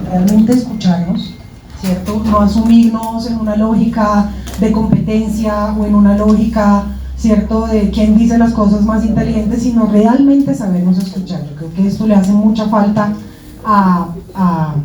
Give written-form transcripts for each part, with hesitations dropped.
realmente escucharnos, ¿cierto? No asumirnos en una lógica de competencia o en una lógica, ¿cierto?, de quién dice las cosas más inteligentes, sino realmente sabernos escuchar. Yo creo que esto le hace mucha falta a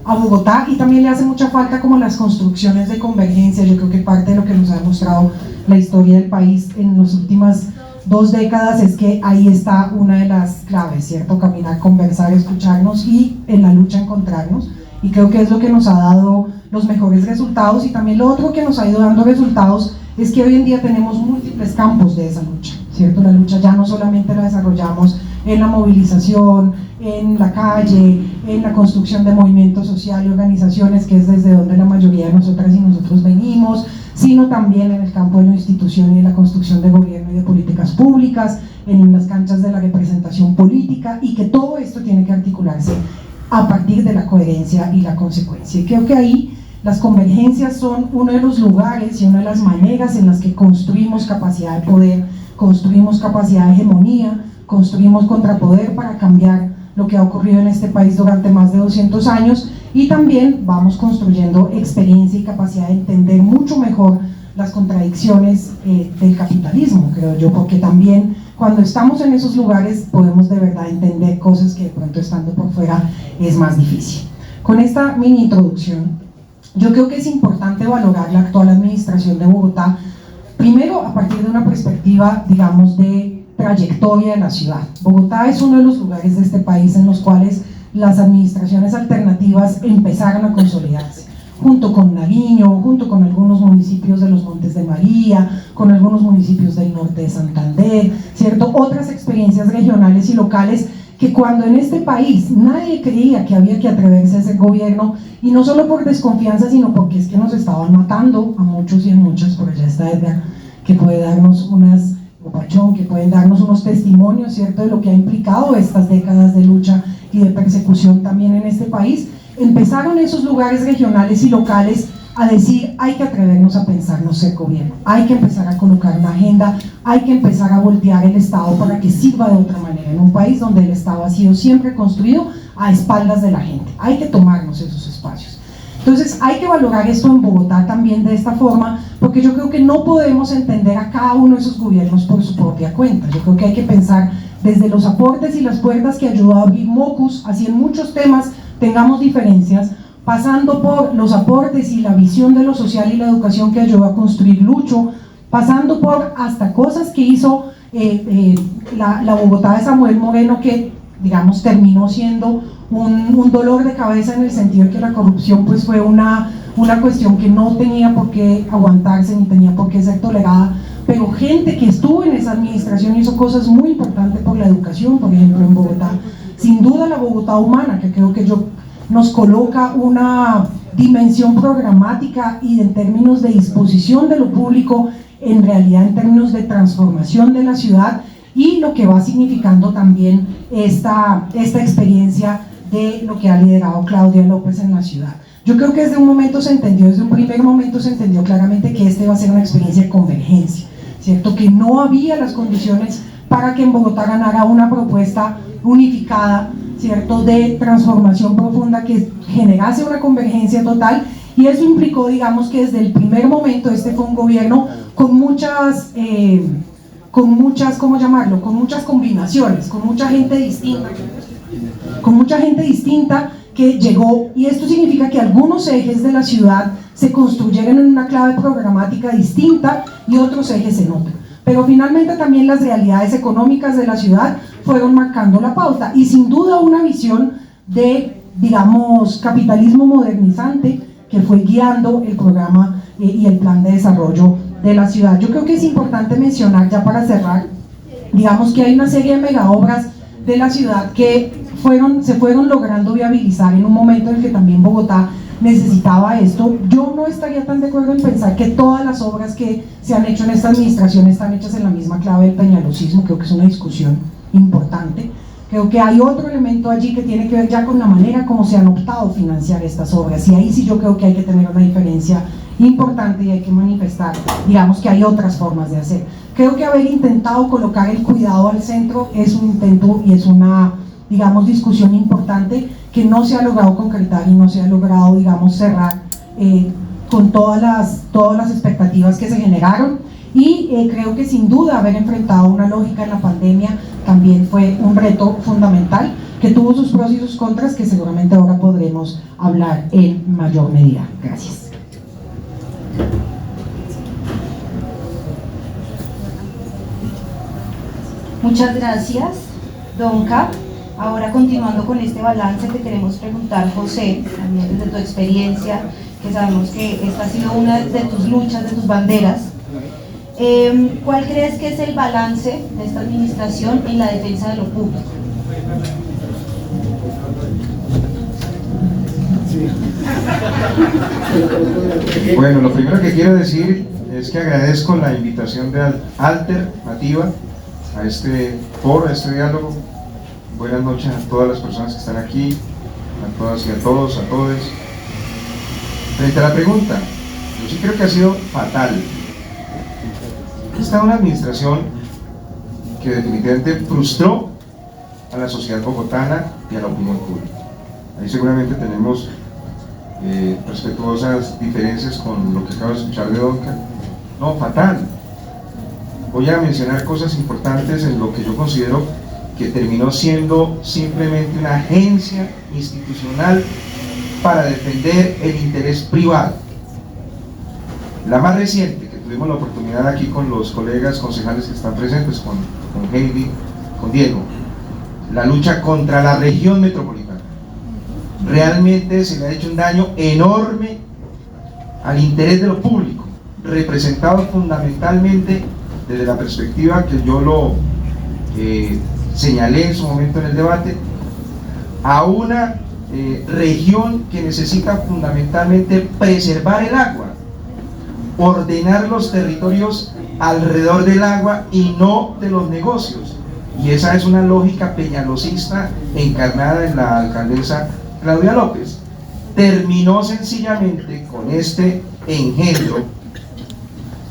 Bogotá, y también le hace mucha falta como las construcciones de convergencia. Yo creo que parte de lo que nos ha demostrado la historia del país en las últimas 2 décadas es que ahí está una de las claves, ¿cierto? Caminar, conversar, escucharnos y en la lucha encontrarnos, y creo que es lo que nos ha dado los mejores resultados. Y también lo otro que nos ha ido dando resultados es que hoy en día tenemos múltiples campos de esa lucha, ¿cierto? La lucha ya no solamente la desarrollamos en la movilización, en la calle, en la construcción de movimientos sociales y organizaciones, que es desde donde la mayoría de nosotras y nosotros venimos, sino también en el campo de la institución y de la construcción de gobierno y de políticas públicas, en las canchas de la representación política, y que todo esto tiene que articularse a partir de la coherencia y la consecuencia. Y creo que ahí las convergencias son uno de los lugares y una de las maneras en las que construimos capacidad de poder, construimos capacidad de hegemonía, construimos contrapoder para cambiar lo que ha ocurrido en este país durante más de 200 años, y también vamos construyendo experiencia y capacidad de entender mucho mejor las contradicciones del capitalismo, creo yo, porque también cuando estamos en esos lugares podemos de verdad entender cosas que de pronto estando por fuera es más difícil. Con esta mini introducción, yo creo que es importante valorar la actual administración de Bogotá, primero a partir de una perspectiva, digamos, de trayectoria de la ciudad. Bogotá es uno de los lugares de este país en los cuales las administraciones alternativas empezaron a consolidarse, junto con Nariño, junto con algunos municipios de los Montes de María, con algunos municipios del norte de Santander, ¿cierto? Otras experiencias regionales y locales que cuando en este país nadie creía que había que atreverse a ese gobierno, y no solo por desconfianza, sino porque es que nos estaban matando a muchos y a muchas. Por allá está Edgar, que puede darnos que pueden darnos unos testimonios, ¿cierto?, de lo que ha implicado estas décadas de lucha y de persecución también en este país. Empezaron esos lugares regionales y locales a decir: hay que atrevernos a pensarnos ser gobierno, hay que empezar a colocar una agenda, hay que empezar a voltear el Estado para que sirva de otra manera, en un país donde el Estado ha sido siempre construido a espaldas de la gente. Hay que tomarnos esos espacios. Entonces hay que valorar esto en Bogotá también de esta forma, porque yo creo que no podemos entender a cada uno de esos gobiernos por su propia cuenta. Yo creo que hay que pensar desde los aportes y las puertas que ayudó a abrir Mocus, así en muchos temas tengamos diferencias, pasando por los aportes y la visión de lo social y la educación que ayudó a construir Lucho, pasando por hasta cosas que hizo la Bogotá de Samuel Moreno, que digamos terminó siendo un dolor de cabeza, en el sentido de que la corrupción pues fue una cuestión que no tenía por qué aguantarse ni tenía por qué ser tolerada, pero gente que estuvo en esa administración hizo cosas muy importantes por la educación, por ejemplo en Bogotá. Sin duda la Bogotá humana, que creo que nos coloca una dimensión programática y en términos de disposición de lo público, en realidad en términos de transformación de la ciudad, y lo que va significando también esta experiencia de lo que ha liderado Claudia López en la ciudad. Yo creo que desde un primer momento se entendió claramente que este va a ser una experiencia de convergencia, ¿cierto? Que no había las condiciones para que en Bogotá ganara una propuesta unificada, ¿cierto?, de transformación profunda que generase una convergencia total, y eso implicó, digamos, que desde el primer momento este fue un gobierno con muchas combinaciones, con mucha gente distinta que llegó, y esto significa que algunos ejes de la ciudad se construyeron en una clave programática distinta y otros ejes en otra, pero finalmente también las realidades económicas de la ciudad fueron marcando la pauta, y sin duda una visión de, digamos, capitalismo modernizante que fue guiando el programa y el plan de desarrollo de la ciudad. Yo creo que es importante mencionar, ya para cerrar, digamos que hay una serie de megaobras de la ciudad que se fueron logrando viabilizar en un momento en el que también Bogotá necesitaba esto. Yo no estaría tan de acuerdo en pensar que todas las obras que se han hecho en esta administración están hechas en la misma clave del peñalosismo. Creo que es una discusión importante. Creo que hay otro elemento allí que tiene que ver ya con la manera como se han optado a financiar estas obras, y ahí sí yo creo que hay que tener una diferencia importante y hay que manifestar, digamos, que hay otras formas de hacer. Creo que haber intentado colocar el cuidado al centro es un intento y es una, digamos, discusión importante que no se ha logrado concretar y no se ha logrado, digamos, cerrar con todas las expectativas que se generaron. Y creo que sin duda haber enfrentado una lógica en la pandemia también fue un reto fundamental que tuvo sus pros y sus contras, que seguramente ahora podremos hablar en mayor medida. Gracias. Muchas gracias, Donka. Ahora, continuando con este balance, te queremos preguntar, José, también desde tu experiencia, que sabemos que esta ha sido una de tus luchas, de tus banderas. ¿Cuál crees que es el balance de esta administración en la defensa de lo público? Bueno, lo primero que quiero decir es que agradezco la invitación de Alternativa a este foro, a este diálogo. Buenas noches a todas las personas que están aquí, a todas y a todos, a todos. Frente a la pregunta, yo sí creo que ha sido fatal. Esta es una administración que definitivamente frustró a la sociedad bogotana y a la opinión pública. Ahí seguramente tenemos respetuosas diferencias con lo que acabo de escuchar de Donka. No, fatal. Voy a mencionar cosas importantes en lo que yo considero que terminó siendo simplemente una agencia institucional para defender el interés privado. La más reciente, que tuvimos la oportunidad aquí con los colegas concejales que están presentes, con Heidi, con Diego, la lucha contra la región metropolitana. Realmente se le ha hecho un daño enorme al interés de lo público, representado fundamentalmente desde la perspectiva que yo lo señalé en su momento en el debate, a una región que necesita fundamentalmente preservar el agua, ordenar los territorios alrededor del agua y no de los negocios. Y esa es una lógica peñalosista encarnada en la alcaldesa Claudia López. Terminó sencillamente con este engendro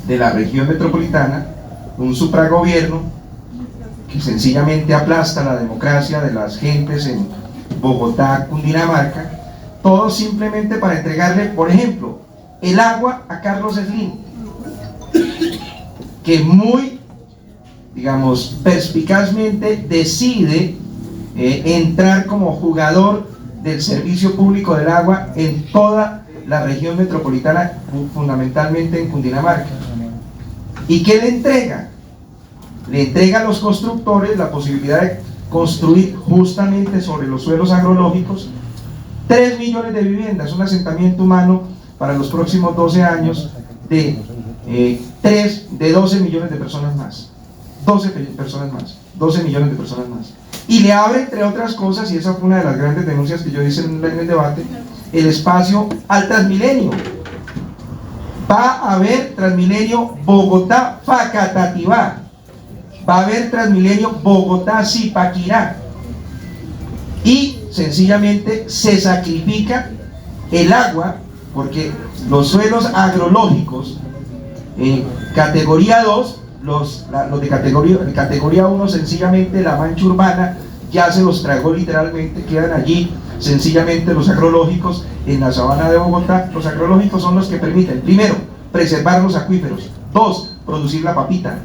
de la región metropolitana, un supragobierno que sencillamente aplasta la democracia de las gentes en Bogotá, Cundinamarca, todo simplemente para entregarle, por ejemplo, el agua a Carlos Slim, que muy, digamos, perspicazmente decide entrar como jugador del servicio público del agua en toda la región metropolitana, fundamentalmente en Cundinamarca. ¿Y qué le entrega? Le entrega a los constructores la posibilidad de construir justamente sobre los suelos agrológicos 3 millones de viviendas, un asentamiento humano para los próximos 12 años de 12 millones de personas más. 12 millones de personas más. Y le abre, entre otras cosas, y esa fue una de las grandes denuncias que yo hice en el debate, el espacio al Transmilenio. Va a haber Transmilenio Bogotá-Facatativá. Va a haber Transmilenio Bogotá-Zipaquirá. Y sencillamente se sacrifica el agua, porque los suelos agrológicos en categoría 2, los de categoría 1, sencillamente la mancha urbana ya se los tragó literalmente, quedan allí sencillamente los agrológicos en la sabana de Bogotá. Los agrológicos son los que permiten, primero, preservar los acuíferos, 2, producir la papita,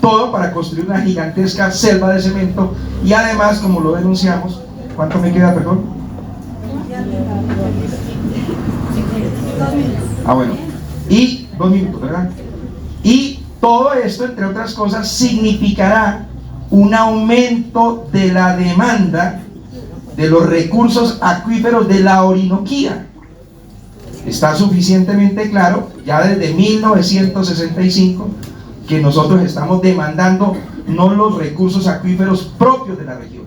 todo para construir una gigantesca selva de cemento. Y además, como lo denunciamos, ¿cuánto me queda, perdón? Bueno, y 2 minutos, ¿verdad? Y todo esto, entre otras cosas, significará un aumento de la demanda de los recursos acuíferos de la Orinoquía. Está suficientemente claro, ya desde 1965, que nosotros estamos demandando no los recursos acuíferos propios de la región.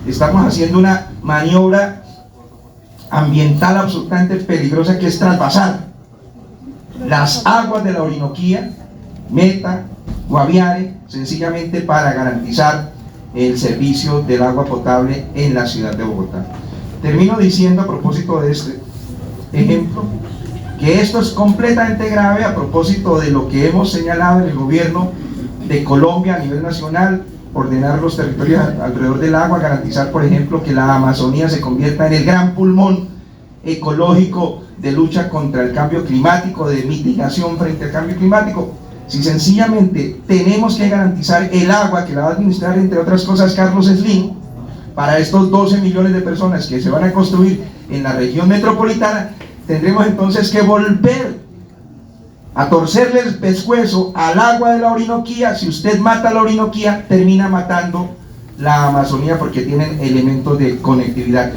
Estamos haciendo una maniobra ambiental absolutamente peligrosa, que es trasvasar las aguas de la Orinoquía, Meta, Guaviare, sencillamente para garantizar el servicio del agua potable en la ciudad de Bogotá. Termino diciendo, a propósito de este ejemplo, que esto es completamente grave a propósito de lo que hemos señalado en el gobierno de Colombia a nivel nacional, ordenar los territorios alrededor del agua, garantizar, por ejemplo, que la Amazonía se convierta en el gran pulmón ecológico de lucha contra el cambio climático, de mitigación frente al cambio climático. Si sencillamente tenemos que garantizar el agua que la va a administrar, entre otras cosas, Carlos Slim, para estos 12 millones de personas que se van a construir en la región metropolitana, tendremos entonces que volver a torcerle el pescuezo al agua de la Orinoquía. Si usted mata la Orinoquía, termina matando la Amazonía, porque tienen elementos de conectividad.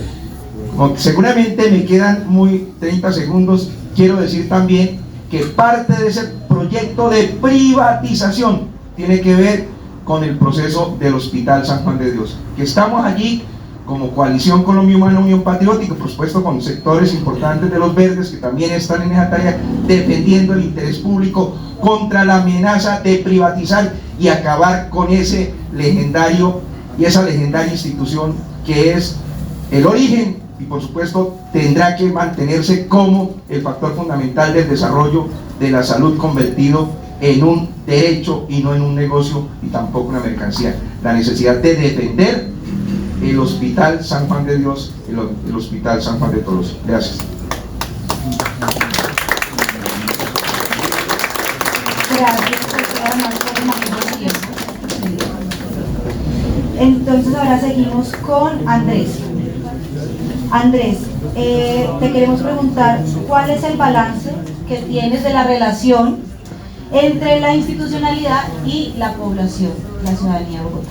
Seguramente me quedan 30 segundos. Quiero decir también que parte de ese proyecto de privatización tiene que ver con el proceso del Hospital San Juan de Dios, que estamos allí como Coalición Colombia Humana, Unión Patriótica, por supuesto con sectores importantes de los verdes que también están en esa tarea, defendiendo el interés público contra la amenaza de privatizar y acabar con ese legendario y esa legendaria institución que es el origen, y por supuesto tendrá que mantenerse como el factor fundamental del desarrollo de la salud, convertido en un derecho y no en un negocio y tampoco una mercancía. La necesidad de defender el Hospital San Juan de Dios, el Hospital San Juan de Tolosa. Gracias. Gracias, además por el manejo tiempo. Entonces ahora seguimos con Andrés. Andrés, te queremos preguntar cuál es el balance que tienes de la relación entre la institucionalidad y la población, la ciudadanía de Bogotá.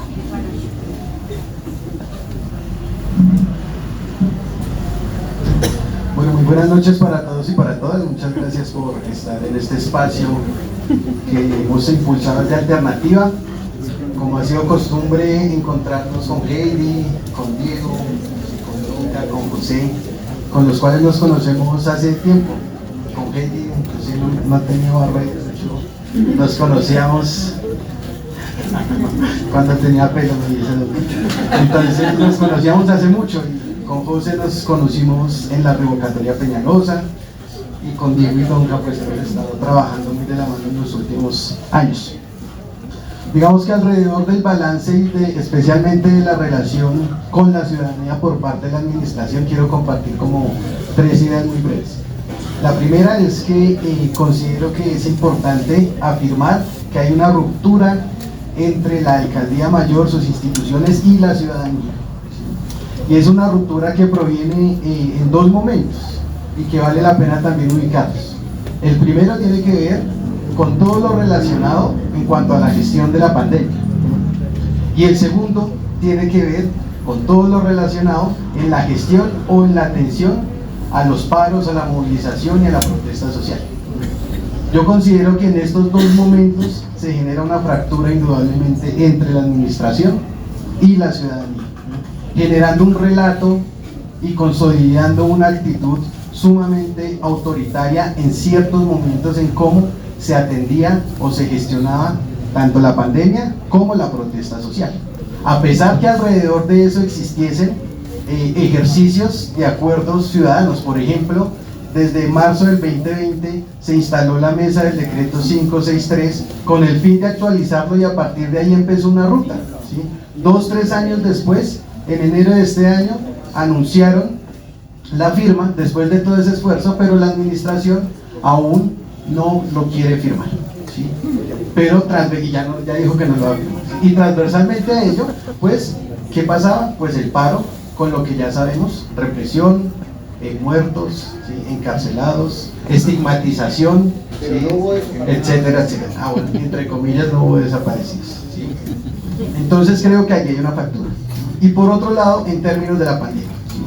Bueno, muy buenas noches para todos y para todas. Muchas gracias por estar en este espacio que hemos impulsado de Alternativa. Como ha sido costumbre, encontrarnos con Heidi, con Diego, con Luca, con José, con los cuales nos conocemos hace tiempo. Con Heidi inclusive no ha tenido barreras, de hecho nos conocíamos cuando tenía pelo, me dice. Entonces nos conocíamos hace mucho. Con José nos conocimos en la revocatoria Peñalosa, y con Diego y Donca pues hemos estado trabajando muy de la mano en los últimos años. Digamos que alrededor del balance y especialmente de la relación con la ciudadanía por parte de la administración, quiero compartir como 3 ideas muy breves. La primera es que considero que es importante afirmar que hay una ruptura entre la alcaldía mayor, sus instituciones y la ciudadanía. Y es una ruptura que proviene en 2 momentos y que vale la pena también ubicarlos. El primero tiene que ver con todo lo relacionado en cuanto a la gestión de la pandemia, y el segundo tiene que ver con todo lo relacionado en la gestión o en la atención a los paros, a la movilización y a la protesta social. Yo considero que en estos 2 momentos se genera una fractura indudablemente entre la administración y la ciudadanía, generando un relato y consolidando una actitud sumamente autoritaria en ciertos momentos en cómo se atendía o se gestionaba tanto la pandemia como la protesta social. A pesar que alrededor de eso existiesen ejercicios de acuerdos ciudadanos. Por ejemplo, desde marzo del 2020 se instaló la mesa del decreto 563 con el fin de actualizarlo, y a partir de ahí empezó una ruta, ¿sí? 2-3 años después, en enero de este año, anunciaron la firma después de todo ese esfuerzo, pero la administración aún no lo quiere firmar, ¿sí? Pero ya dijo que no lo va a firmar. Y transversalmente a ello, pues, ¿qué pasaba? Pues el paro, con lo que ya sabemos: represión, muertos, ¿sí? Encarcelados, estigmatización, ¿sí? Etcétera, etcétera. Bueno, entre comillas, no hubo desaparecidos, ¿sí? Entonces creo que allí hay una factura. Y por otro lado, en términos de la pandemia, ¿sí?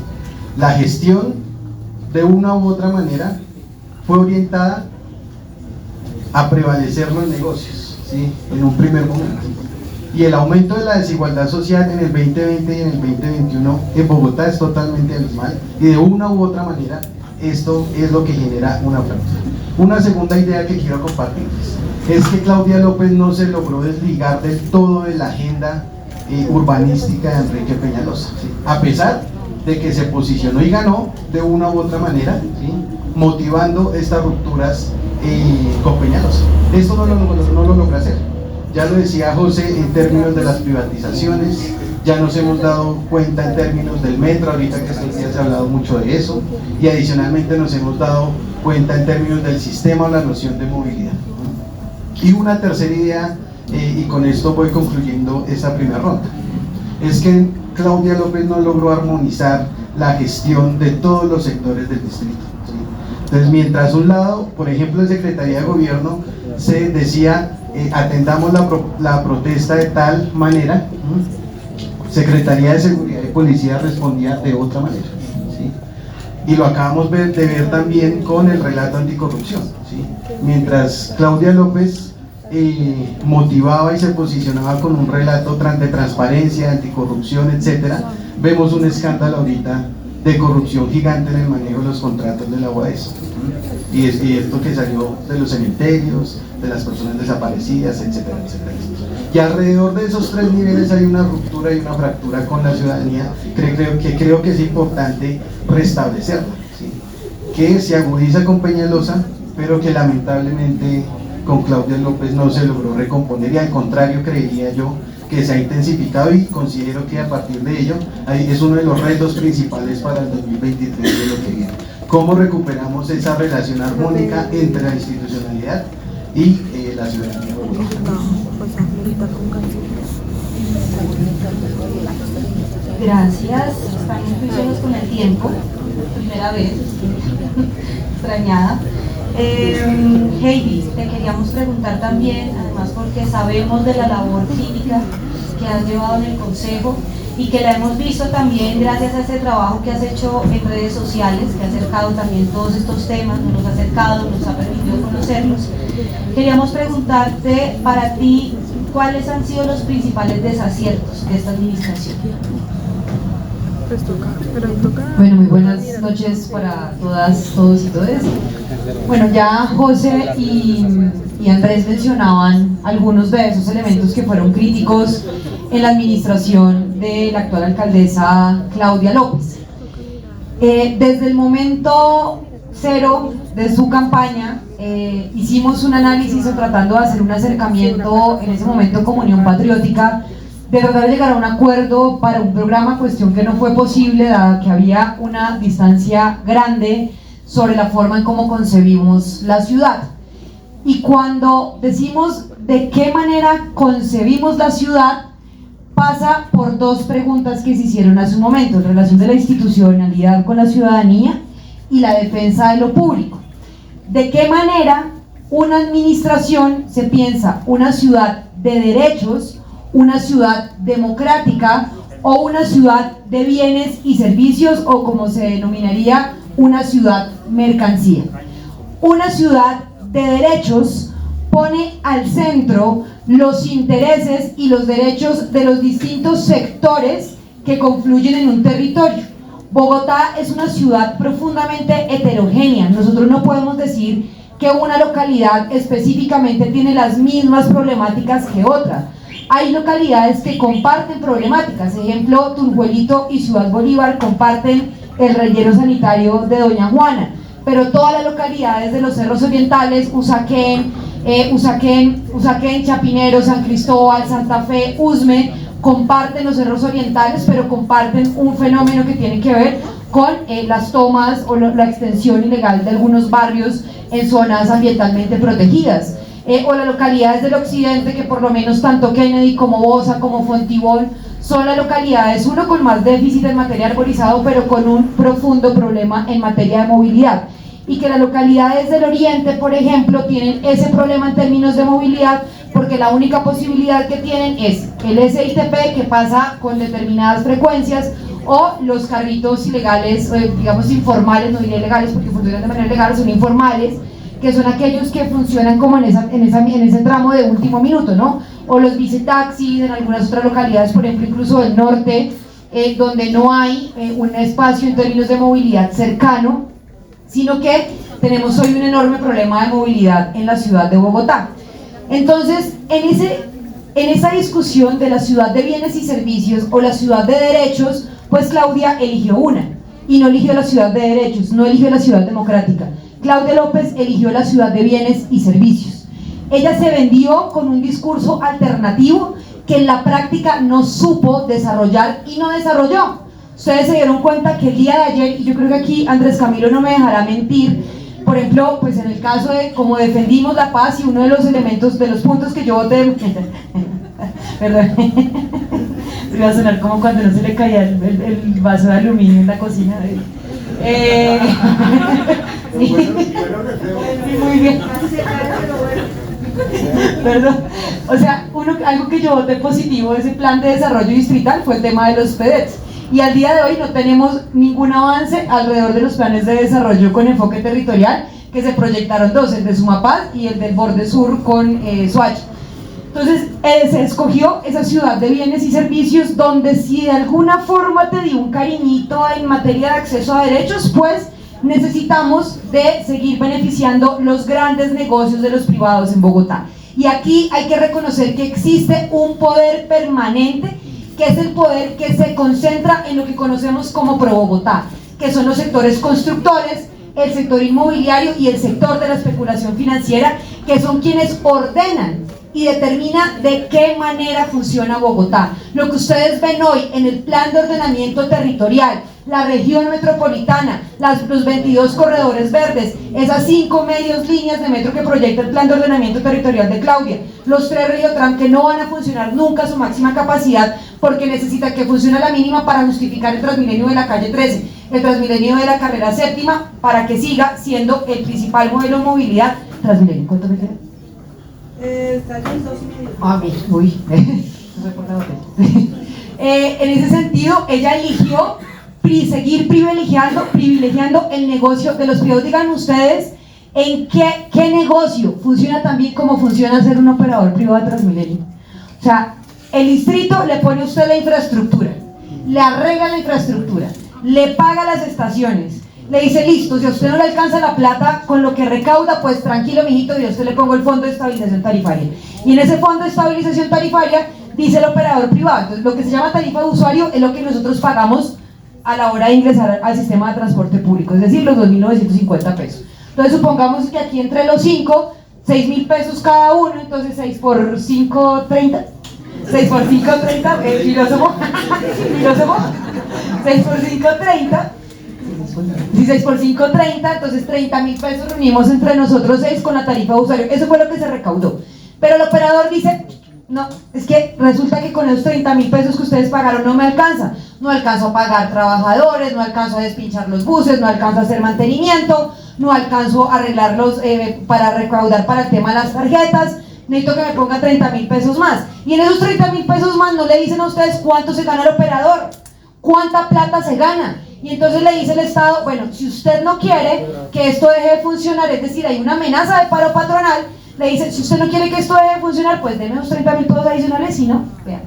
La gestión, de una u otra manera, fue orientada a prevalecer los negocios, ¿sí? En un primer momento. Y el aumento de la desigualdad social en el 2020 y en el 2021 en Bogotá es totalmente abismal, y de una u otra manera esto es lo que genera una fractura. Una segunda idea que quiero compartirles es que Claudia López no se logró desligar del todo de la agenda urbanística de Enrique Peñalosa, ¿sí? A pesar de que se posicionó y ganó de una u otra manera, ¿sí? Motivando estas rupturas con Peñalosa. Esto no lo logra hacer. Ya lo decía José en términos de las privatizaciones, ya nos hemos dado cuenta en términos del metro, ahorita que estos días se ha hablado mucho de eso, y adicionalmente nos hemos dado cuenta en términos del sistema o la noción de movilidad. Y una tercera idea, y con esto voy concluyendo esta primera ronda, es que Claudia López no logró armonizar la gestión de todos los sectores del distrito, ¿sí? Entonces, mientras un lado, por ejemplo, en Secretaría de Gobierno se decía atendamos la protesta de tal manera, Secretaría de Seguridad y Policía respondía de otra manera, ¿sí? Y lo acabamos de ver también con el relato anticorrupción, ¿sí? Mientras Claudia López motivaba y se posicionaba con un relato de transparencia, anticorrupción, etcétera, vemos un escándalo ahorita de corrupción gigante en el manejo de los contratos de la UAS, y esto que salió de los cementerios, de las personas desaparecidas, etcétera, etcétera. Y alrededor de esos tres niveles hay una ruptura y una fractura con la ciudadanía que creo que es importante restablecerla, ¿sí? Que se agudiza con Peñalosa, pero que lamentablemente con Claudia López no se logró recomponer, y al contrario creería yo que se ha intensificado, y considero que a partir de ello ahí es uno de los retos principales para el 2023 de lo que viene. ¿Cómo recuperamos esa relación armónica entre la institucionalidad y la ciudadanía? Gracias, estamos muy llenos con el tiempo, primera vez, extrañada. Heidi, te queríamos preguntar también, además porque sabemos de la labor cívica que has llevado en el Consejo y que la hemos visto también gracias a ese trabajo que has hecho en redes sociales, que ha acercado también todos estos temas, nos ha acercado, nos ha permitido conocerlos. Queríamos preguntarte, para ti, ¿cuáles han sido los principales desaciertos de esta administración? Bueno, muy buenas noches para todas, todos y todes. Bueno, ya José y Andrés mencionaban algunos de esos elementos que fueron críticos en la administración de la actual alcaldesa Claudia López. Desde el momento cero de su campaña, hicimos un análisis tratando de hacer un acercamiento en ese momento como Unión Patriótica, de tratar de llegar a un acuerdo para un programa, cuestión que no fue posible dado que había una distancia grande sobre la forma en cómo concebimos la ciudad. Y cuando decimos de qué manera concebimos la ciudad, pasa por dos preguntas que se hicieron hace un momento, en relación de la institucionalidad con la ciudadanía y la defensa de lo público. ¿De qué manera una administración se piensa una ciudad de derechos, una ciudad democrática o una ciudad de bienes y servicios, o como se denominaría, una ciudad mercancía? Una ciudad de derechos pone al centro los intereses y los derechos de los distintos sectores que confluyen en un territorio. Bogotá es una ciudad profundamente heterogénea. Nosotros no podemos decir que una localidad específicamente tiene las mismas problemáticas que otra. Hay localidades que comparten problemáticas, ejemplo, Tunjuelito y Ciudad Bolívar comparten el relleno sanitario de Doña Juana, pero todas las localidades de los cerros orientales, Usaquén, Chapinero, San Cristóbal, Santa Fe, Usme, comparten los cerros orientales, pero comparten un fenómeno que tiene que ver con las tomas o la extensión ilegal de algunos barrios en zonas ambientalmente protegidas. O las localidades del occidente, que por lo menos tanto Kennedy como Bosa como Fontibón son las localidades, uno con más déficit en materia arborizado, pero con un profundo problema en materia de movilidad, y que las localidades del oriente, por ejemplo, tienen ese problema en términos de movilidad, porque la única posibilidad que tienen es el SITP, que pasa con determinadas frecuencias, o los carritos ilegales, digamos informales, no diría ilegales porque funcionan de manera legal, son informales, que son aquellos que funcionan como en ese tramo de último minuto, ¿no? O los bicitaxis en algunas otras localidades, por ejemplo, incluso del norte, donde no hay un espacio en términos de movilidad cercano, sino que tenemos hoy un enorme problema de movilidad en la ciudad de Bogotá. Entonces, en esa discusión de la ciudad de bienes y servicios o la ciudad de derechos, pues Claudia eligió una, y no eligió la ciudad de derechos, no eligió la ciudad democrática. Claudia López eligió la ciudad de bienes y servicios. ella se vendió con un discurso alternativo que en la práctica no supo desarrollar y no desarrolló. Ustedes se dieron cuenta que el día de ayer, y yo creo que aquí Andrés Camilo no me dejará mentir, por ejemplo, pues en el caso de cómo defendimos la paz, y uno de los elementos, de los puntos que yo voté, perdón, iba a sonar como cuando no se le caía el vaso de aluminio en la cocina. Sí, muy bien. Perdón. O sea, algo que yo voté positivo de ese plan de desarrollo distrital fue el tema de los PEDETs. Y al día de hoy no tenemos ningún avance alrededor de los planes de desarrollo con enfoque territorial, que se proyectaron dos, el de Sumapaz y el del borde sur con Soacha. Entonces se escogió esa ciudad de bienes y servicios donde si de alguna forma te dio un cariñito en materia de acceso a derechos, pues necesitamos de seguir beneficiando los grandes negocios de los privados en Bogotá. Y aquí hay que reconocer que existe un poder permanente, que es el poder que se concentra en lo que conocemos como Pro Bogotá, que son los sectores constructores, el sector inmobiliario y el sector de la especulación financiera, que son quienes ordenan y determina de qué manera funciona Bogotá. Lo que ustedes ven hoy en el plan de ordenamiento territorial, la región metropolitana, los 22 corredores verdes, esas 5 medios líneas de metro que proyecta el plan de ordenamiento territorial de Claudia, los 3 Riotram que no van a funcionar nunca a su máxima capacidad porque necesita que funcione a la mínima para justificar el Transmilenio de la calle 13, el Transmilenio de la carrera séptima, para que siga siendo el principal modelo de movilidad. Transmilenio, ¿cuánto me queda? Está en 2,5. Ah, bien, uy, no recordaba. En ese sentido, ella eligió seguir privilegiando el negocio de los privados. Digan ustedes, ¿en qué negocio funciona tan bien como funciona ser un operador privado de Transmilenio? O sea, el distrito le pone a usted la infraestructura, le arregla la infraestructura, le paga las estaciones, le dice, listo, si a usted no le alcanza la plata con lo que recauda, pues tranquilo, mijito, y a usted le pongo el fondo de estabilización tarifaria. Y en ese fondo de estabilización tarifaria dice el operador privado. Entonces, lo que se llama tarifa de usuario es lo que nosotros pagamos a la hora de ingresar al sistema de transporte público, es decir, los 2.950 pesos. Entonces, supongamos que aquí entre los 5, 6.000 pesos cada uno, entonces 6 por 5, 30. 6 por 5, 30, filósofo, 6 por 5, 30. 16 por 5, 30, entonces 30.000 pesos reunimos entre nosotros 6 con la tarifa de usuario. Eso fue lo que se recaudó. Pero el operador dice, no, es que resulta que con esos 30.000 pesos que ustedes pagaron no me alcanza. No alcanzo a pagar trabajadores, no alcanzo a despinchar los buses, no alcanzo a hacer mantenimiento, no alcanzo a arreglarlos para recaudar para el tema de las tarjetas. Necesito que me ponga 30.000 pesos más. Y en esos 30.000 pesos más no le dicen a ustedes cuánto se gana el operador, cuánta plata se gana. Y entonces le dice el Estado, bueno, si usted no quiere que esto deje de funcionar, es decir, hay una amenaza de paro patronal, le dice, si usted no quiere que esto deje de funcionar, pues deme unos 30.000 pesos adicionales, si no, vean.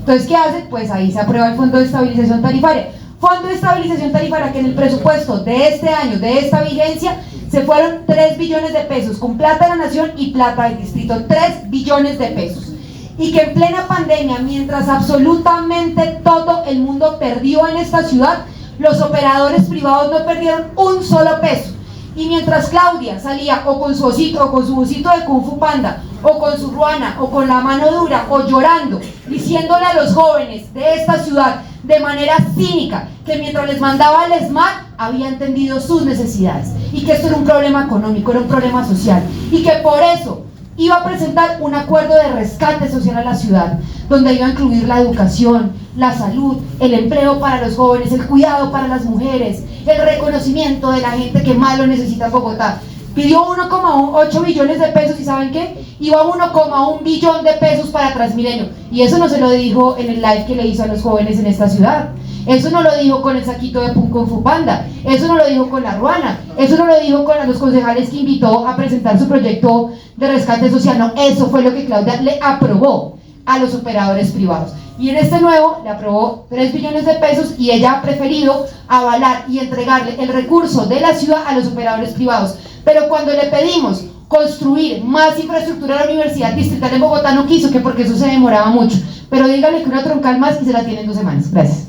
Entonces, ¿qué hace? Pues ahí se aprueba el Fondo de Estabilización Tarifaria. Fondo de Estabilización Tarifaria que en el presupuesto de este año, de esta vigencia, se fueron 3 billones de pesos, con plata de la nación y plata del distrito, 3 billones de pesos. Y que en plena pandemia, mientras absolutamente todo el mundo perdió en esta ciudad, los operadores privados no perdieron un solo peso. Y mientras Claudia salía o con su osito o con su busito de Kung Fu Panda, o con su ruana, o con la mano dura, o llorando, diciéndole a los jóvenes de esta ciudad de manera cínica que mientras les mandaba el SMART había entendido sus necesidades y que esto era un problema económico, era un problema social, y que por eso iba a presentar un acuerdo de rescate social a la ciudad, donde iba a incluir la educación, la salud, el empleo para los jóvenes, el cuidado para las mujeres, el reconocimiento de la gente que más lo necesita en Bogotá. Pidió 1,8 billones de pesos y ¿saben qué? Iba 1,1 billón de pesos para Transmilenio. Y eso no se lo dijo en el live que le hizo a los jóvenes en esta ciudad. Eso no lo dijo con el saquito de Kung Fu Panda. Eso no lo dijo con la ruana. Eso no lo dijo con los concejales que invitó a presentar su proyecto de rescate social. No, eso fue lo que Claudia le aprobó a los operadores privados. Y en este nuevo le aprobó 3 billones de pesos y ella ha preferido avalar y entregarle el recurso de la ciudad a los operadores privados. Pero cuando le pedimos construir más infraestructura a la Universidad Distrital en Bogotá no quiso, que porque eso se demoraba mucho. Pero dígale que una troncal más y se la tiene en 2 semanas. Gracias.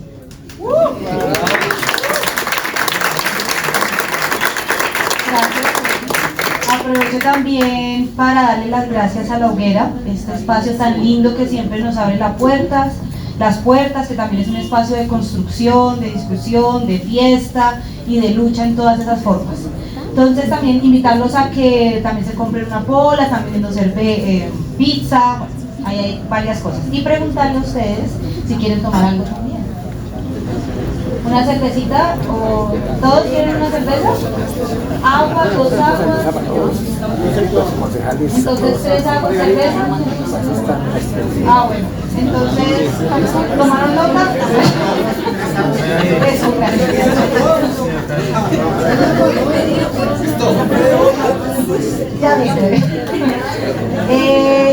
aprovecho también para darle las gracias a La Hoguera, este espacio tan lindo que siempre nos abre las puertas, que también es un espacio de construcción, de discusión, de fiesta y de lucha en todas esas formas. Entonces también invitarlos a que también se compren una pola, también nos sirve pizza, bueno, ahí hay varias cosas. Y preguntarle a ustedes si quieren tomar algo también. ¿Una cervecita? ¿O todos quieren una cerveza? ¿Agua? ¿Dos aguas? Entonces, ¿3 aguas, cerveza? Ah, bueno. Entonces, ¿tomaron nota? Eso, gracias. Ya viste.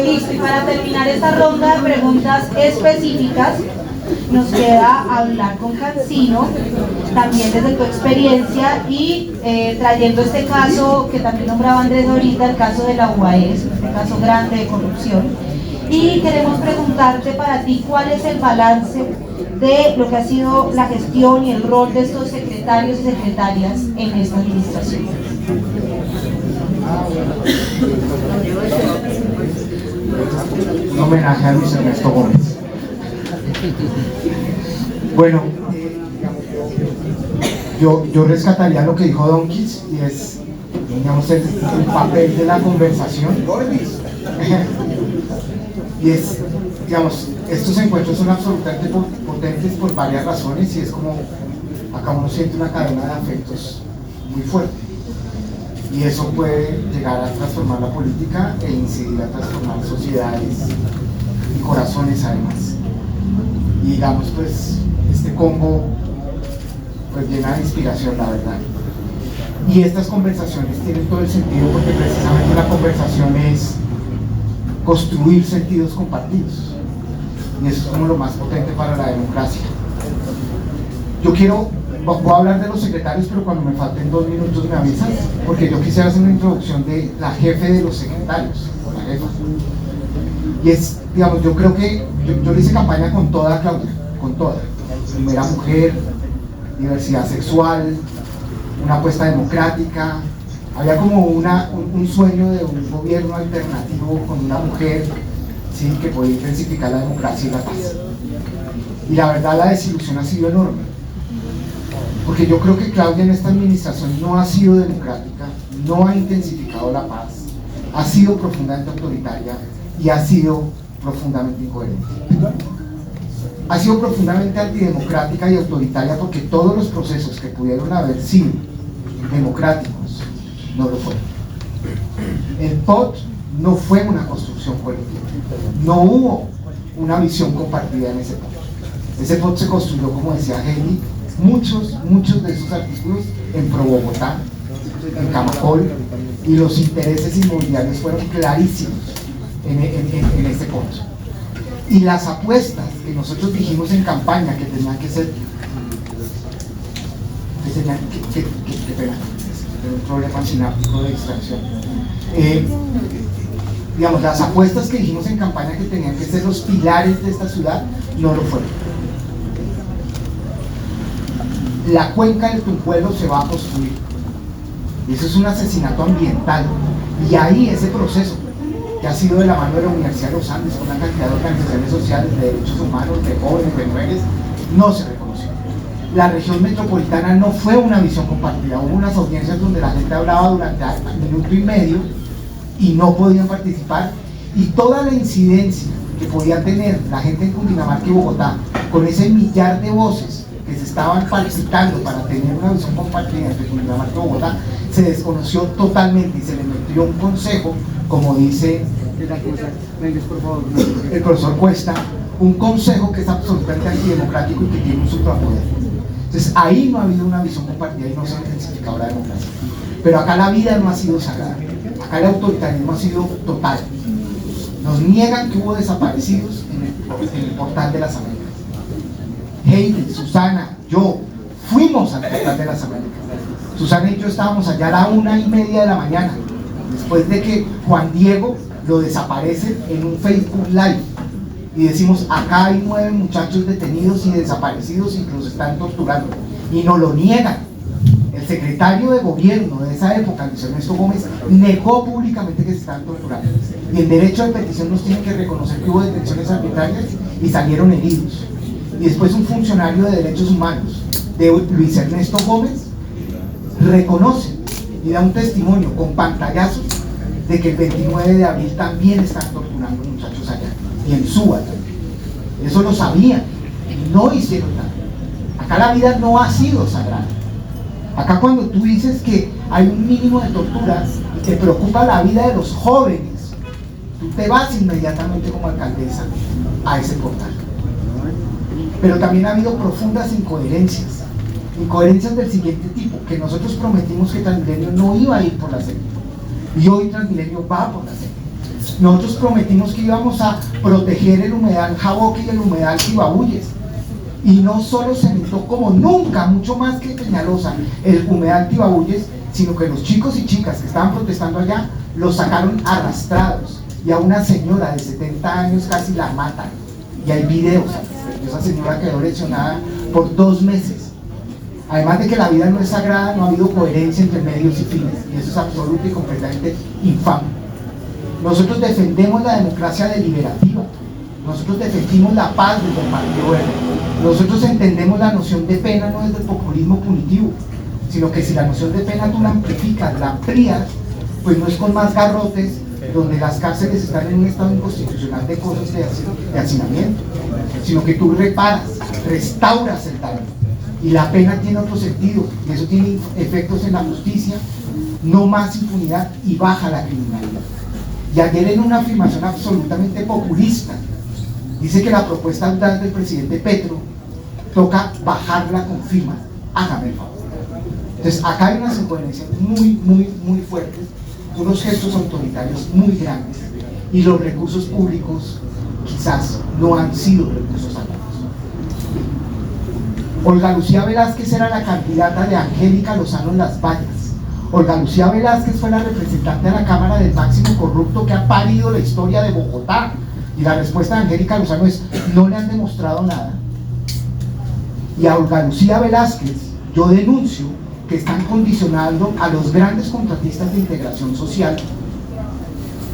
Listo, y para terminar esta ronda de preguntas específicas, nos queda hablar con Cancino, también desde tu experiencia y trayendo este caso que también nombraba Andrés ahorita, el caso de la UAS, este caso grande de corrupción. Y queremos preguntarte para ti cuál es el balance de lo que ha sido la gestión y el rol de estos secretarios y secretarias en esta administración. Un homenaje a Luis Ernesto Gómez. Bueno, yo rescataría lo que dijo Donquis y es, digamos, el papel de la conversación. Y es, digamos, estos encuentros son absolutamente potentes por varias razones y es como acá uno siente una cadena de afectos muy fuerte y eso puede llegar a transformar la política e incidir a transformar sociedades y corazones además. Y digamos, pues este combo pues llena de inspiración, la verdad. Y estas conversaciones tienen todo el sentido porque precisamente la conversación es construir sentidos compartidos y eso es como lo más potente para la democracia. Voy a hablar de los secretarios, pero cuando me falten 2 minutos me avisas, porque yo quisiera hacer una introducción de la jefe de los secretarios, o la jefa. Y es, digamos, yo creo que yo le hice campaña con toda Claudia, con toda. Primera mujer, diversidad sexual, una apuesta democrática. Había como un sueño de un gobierno alternativo con una mujer, ¿sí?, que podía intensificar la democracia y la paz. Y la verdad, la desilusión ha sido enorme. Porque yo creo que Claudia en esta administración no ha sido democrática, no ha intensificado la paz, ha sido profundamente autoritaria y ha sido profundamente incoherente. Ha sido profundamente antidemocrática y autoritaria porque todos los procesos que pudieron haber sido democráticos no lo fueron. El POT no fue una construcción colectiva, no hubo una visión compartida en ese POT. Ese POT se construyó, como decía Heidi, muchos de esos artículos en Pro Bogotá, en Camacol, y los intereses inmobiliarios fueron clarísimos en este punto. Y las apuestas que nosotros dijimos en campaña que tenían que ser, que pena, un problema sináptico de distracción. Digamos, las apuestas que dijimos en campaña que tenían que ser los pilares de esta ciudad, no lo fueron. La cuenca del Tunjuelo se va a construir. Y eso es un asesinato ambiental. Y ahí ese proceso, que ha sido de la mano de la Universidad de los Andes, con una cantidad de organizaciones sociales, de derechos humanos, de jóvenes, de mujeres, no se reconoció. La región metropolitana no fue una visión compartida. Hubo unas audiencias donde la gente hablaba durante 1 minuto y medio y no podían participar. Y toda la incidencia que podía tener la gente en Cundinamarca y Bogotá, con ese millar de voces que se estaban palpitando para tener una visión compartida entre Cundinamarca y Bogotá, se desconoció totalmente y se le metió un consejo, como dice el profesor Cuesta, un consejo que es absolutamente antidemocrático y que tiene un suprapoder. Entonces ahí no ha habido una visión compartida y no se ha intensificado la democracia. Pero acá la vida no ha sido sagrada, acá el autoritarismo ha sido total. Nos niegan que hubo desaparecidos en el portal de las Américas. Heidi, Susana, yo fuimos al portal de las Américas. Susana y yo estábamos allá a la 1:30 de la mañana, después de que Juan Diego lo desaparece en un Facebook Live. Y decimos, acá hay 9 muchachos detenidos y desaparecidos y los están torturando. Y nos lo niegan. El secretario de gobierno de esa época, Luis Ernesto Gómez, negó públicamente que se estaban torturando. Y el derecho de petición nos tiene que reconocer que hubo detenciones arbitrarias y salieron heridos. Y después un funcionario de derechos humanos, de Luis Ernesto Gómez, reconoce y da un testimonio con pantallazos de que el 29 de abril también están torturando muchachos allá, y en Suba también. Eso lo sabían, y no hicieron nada. Acá la vida no ha sido sagrada. Acá cuando tú dices que hay un mínimo de torturas y te preocupa la vida de los jóvenes, tú te vas inmediatamente como alcaldesa a ese portal. Pero también ha habido profundas incoherencias del siguiente tipo, que nosotros prometimos que Transmilenio no iba a ir por la séptima, y hoy Transmilenio va por la séptima. Nosotros prometimos que íbamos a proteger el humedal Jaboque y el humedal Tibabuyes, y no solo se metió como nunca, mucho más que Peñalosa, el humedal Tibabuyes, sino que los chicos y chicas que estaban protestando allá los sacaron arrastrados, y a una señora de 70 años casi la matan, y hay videos. Esa señora quedó lesionada por 2 meses. Además de que la vida no es sagrada, no ha habido coherencia entre medios y fines, y eso es absoluto y completamente infame. Nosotros defendemos la democracia deliberativa, nosotros defendimos la paz desde el Partido Verde, nosotros entendemos la noción de pena no desde el populismo punitivo, sino que si la noción de pena tú la amplificas, la amplías, pues no es con más garrotes, donde las cárceles están en un estado inconstitucional de cosas de hacinamiento, sino que tú reparas, restauras el daño, y la pena tiene otro sentido, y eso tiene efectos en la justicia, no más impunidad y baja la criminalidad. Y ayer, en una afirmación absolutamente populista, dice que la propuesta audaz del presidente Petro toca bajarla con firma. Hágame el favor. Entonces acá hay unas incoherencias muy fuertes, unos gestos autoritarios muy grandes, y los recursos públicos quizás no han sido recursos adecuados. Olga Lucía Velázquez era la candidata de Angélica Lozano en Las Vallas. Olga Lucía Velázquez fue la representante de la Cámara del máximo corrupto que ha parido la historia de Bogotá. Y la respuesta de Angélica Lozano es: no le han demostrado nada. Y a Olga Lucía Velázquez yo denuncio que están condicionando a los grandes contratistas de integración social.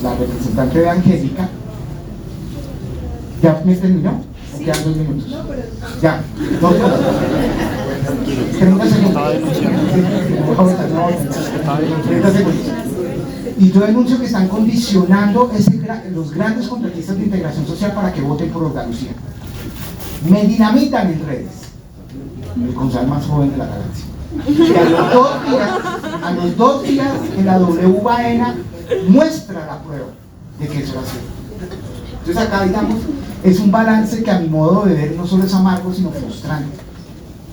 La representante de Angélica, ¿ya me terminó? ¿O quedan 2 minutos? Ya, 2 cosas. 30 segundos. 30 segundos. Y yo denuncio que están condicionando los grandes contratistas de integración social para que voten por Olga Lucía. Me dinamitan en redes, el concejal más joven de la galaxia. Y a los 2 días en la W Baena muestra la prueba de que eso era cierto. Entonces acá, digamos, es un balance que a mi modo de ver no solo es amargo, sino frustrante.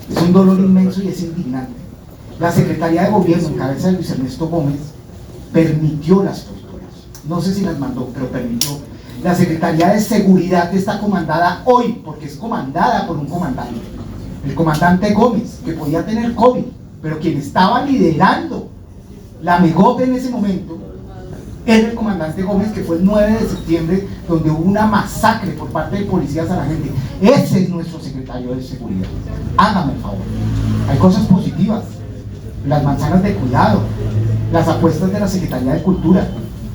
Es un dolor inmenso y es indignante. La Secretaría de Gobierno, en cabeza de Luis Ernesto Gómez, permitió las torturas. No sé si las mandó, pero permitió. La Secretaría de Seguridad está comandada hoy, porque es comandada por un comandante. El comandante Gómez, que podía tener COVID, pero quien estaba liderando la MEGOP en ese momento era el comandante Gómez, que fue el 9 de septiembre, donde hubo una masacre por parte de policías a la gente. Ese es nuestro secretario de Seguridad. Hágame el favor. Hay cosas positivas: las manzanas de cuidado, las apuestas de la Secretaría de Cultura,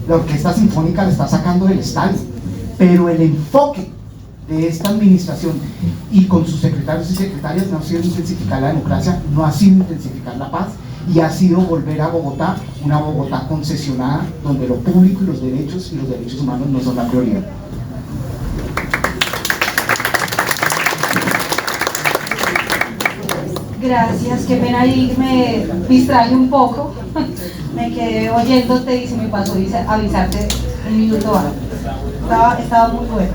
la Orquesta Sinfónica la está sacando del estadio, pero el enfoque de esta administración y con sus secretarios y secretarias no ha sido intensificar la democracia, no ha sido intensificar la paz, y ha sido volver a Bogotá una Bogotá concesionada, donde lo público y los derechos humanos no son la prioridad. Gracias, qué pena ahí me distraje un poco, me quedé oyéndote y se me pasó avisarte un minuto antes. Estaba muy bueno.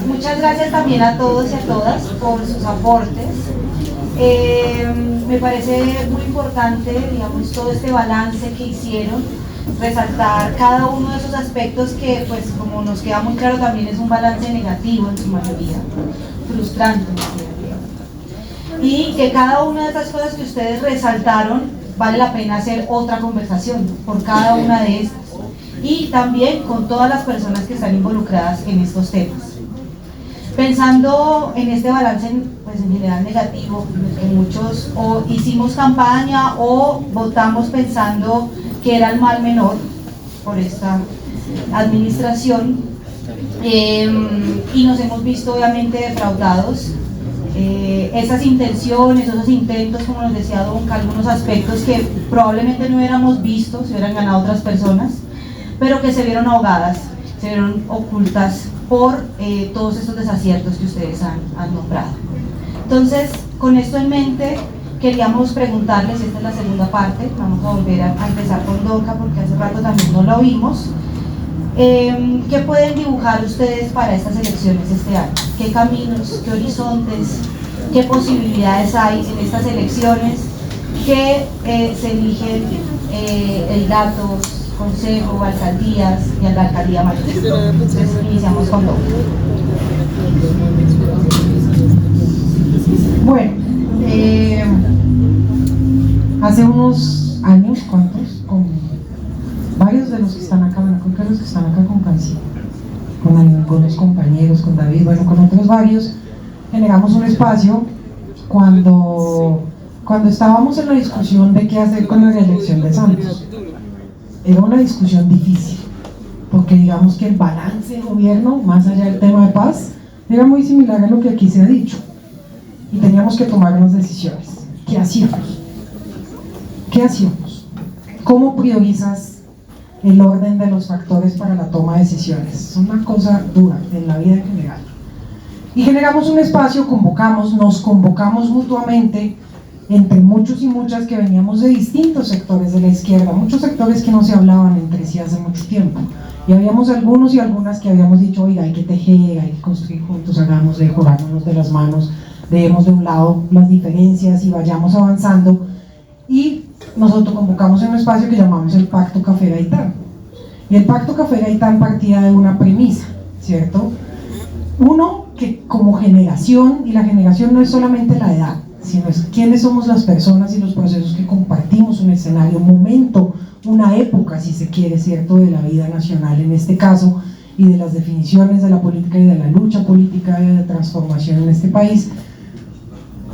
Muchas gracias también a todos y a todas por sus aportes. Me parece muy importante, digamos, todo este balance que hicieron, resaltar cada uno de esos aspectos que, pues, como nos queda muy claro, también es un balance negativo en su mayoría, frustrante en su mayoría. Y que cada una de esas cosas que ustedes resaltaron vale la pena hacer otra conversación por cada una de estas, y también con todas las personas que están involucradas en estos temas. Pensando en este balance, pues en general negativo, que muchos o hicimos campaña o votamos pensando que era el mal menor por esta administración, y nos hemos visto obviamente defraudados. Esas intenciones, esos intentos, como nos decía Donca, algunos aspectos que probablemente no hubiéramos visto si hubieran ganado otras personas, pero que se vieron ahogadas, se vieron ocultas por todos estos desaciertos que ustedes han nombrado. Entonces, con esto en mente, queríamos preguntarles, esta es la segunda parte, vamos a volver a empezar con Donca porque hace rato también no la oímos. ¿Qué pueden dibujar ustedes para estas elecciones este año? ¿Qué caminos, qué horizontes, qué posibilidades hay en estas elecciones que se eligen datos, consejo, alcaldías y a la alcaldía mayor? Entonces iniciamos con Donca. Bueno, hace unos años, ¿cuántos? Con varios de los que están acá, bueno, creo que los que están acá con Canci, con los compañeros, con David, bueno, con otros varios, generamos un espacio cuando estábamos en la discusión de qué hacer con la reelección de Santos. Era una discusión difícil, porque digamos que el balance de gobierno, más allá del tema de paz, era muy similar a lo que aquí se ha dicho, y teníamos que tomar unas decisiones. ¿Qué hacíamos? ¿Qué hacíamos? ¿Cómo priorizas el orden de los factores para la toma de decisiones? Es una cosa dura en la vida en general. Y generamos un espacio, nos convocamos mutuamente entre muchos y muchas que veníamos de distintos sectores de la izquierda, muchos sectores que no se hablaban entre sí hace mucho tiempo. Y habíamos algunos y algunas que habíamos dicho, oiga, hay que tejer, hay que construir juntos, hagamos de jurarnos de las manos, dejemos de un lado las diferencias y vayamos avanzando. Y nosotros convocamos en un espacio que llamamos el Pacto Café Gaitán. Y el Pacto Café Gaitán partía de una premisa, ¿cierto? Uno, que como generación, y la generación no es solamente la edad, sino es quiénes somos las personas y los procesos que compartimos un escenario, un momento, una época, si se quiere, ¿cierto?, de la vida nacional en este caso, y de las definiciones de la política y de la lucha política de transformación en este país.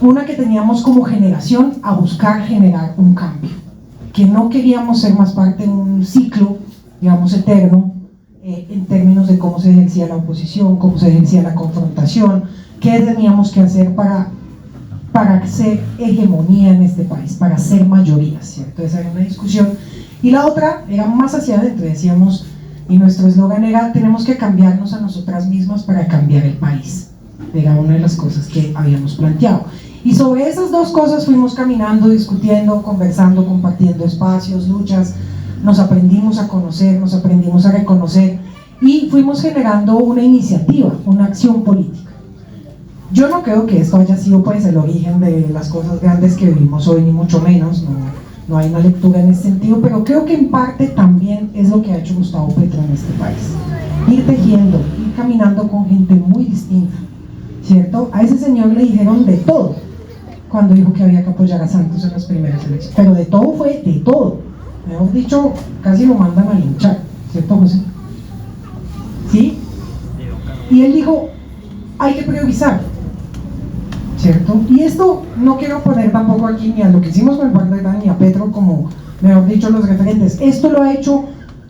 Una que teníamos como generación a buscar generar un cambio, que no queríamos ser más parte de un ciclo, digamos, eterno, en términos de cómo se ejercía la oposición, cómo se ejercía la confrontación, qué teníamos que hacer para ser hegemonía en este país, para ser mayoría, ¿cierto? Esa era una discusión. Y la otra era más hacia adentro, decíamos, y nuestro eslogan era, tenemos que cambiarnos a nosotras mismas para cambiar el país. Era una de las cosas que habíamos planteado. Y sobre esas dos cosas fuimos caminando, discutiendo, conversando, compartiendo espacios, luchas, nos aprendimos a conocer, nos aprendimos a reconocer y fuimos generando una iniciativa, una acción política. Yo no creo que esto haya sido pues el origen de las cosas grandes que vivimos hoy, ni mucho menos, no hay una lectura en ese sentido, pero creo que en parte también es lo que ha hecho Gustavo Petro en este país. Ir tejiendo, ir caminando con gente muy distinta, ¿cierto? A ese señor le dijeron de todo cuando dijo que había que apoyar a Santos en las primeras elecciones, pero de todo fue de todo. Mejor dicho, casi lo mandan a linchar, ¿cierto, José? ¿Sí? Y él dijo, hay que priorizar, ¿cierto? Y esto no quiero poner tampoco aquí ni a lo que hicimos con el Pacto Gaitán ni a Petro como, mejor dicho, los referentes. Esto lo ha hecho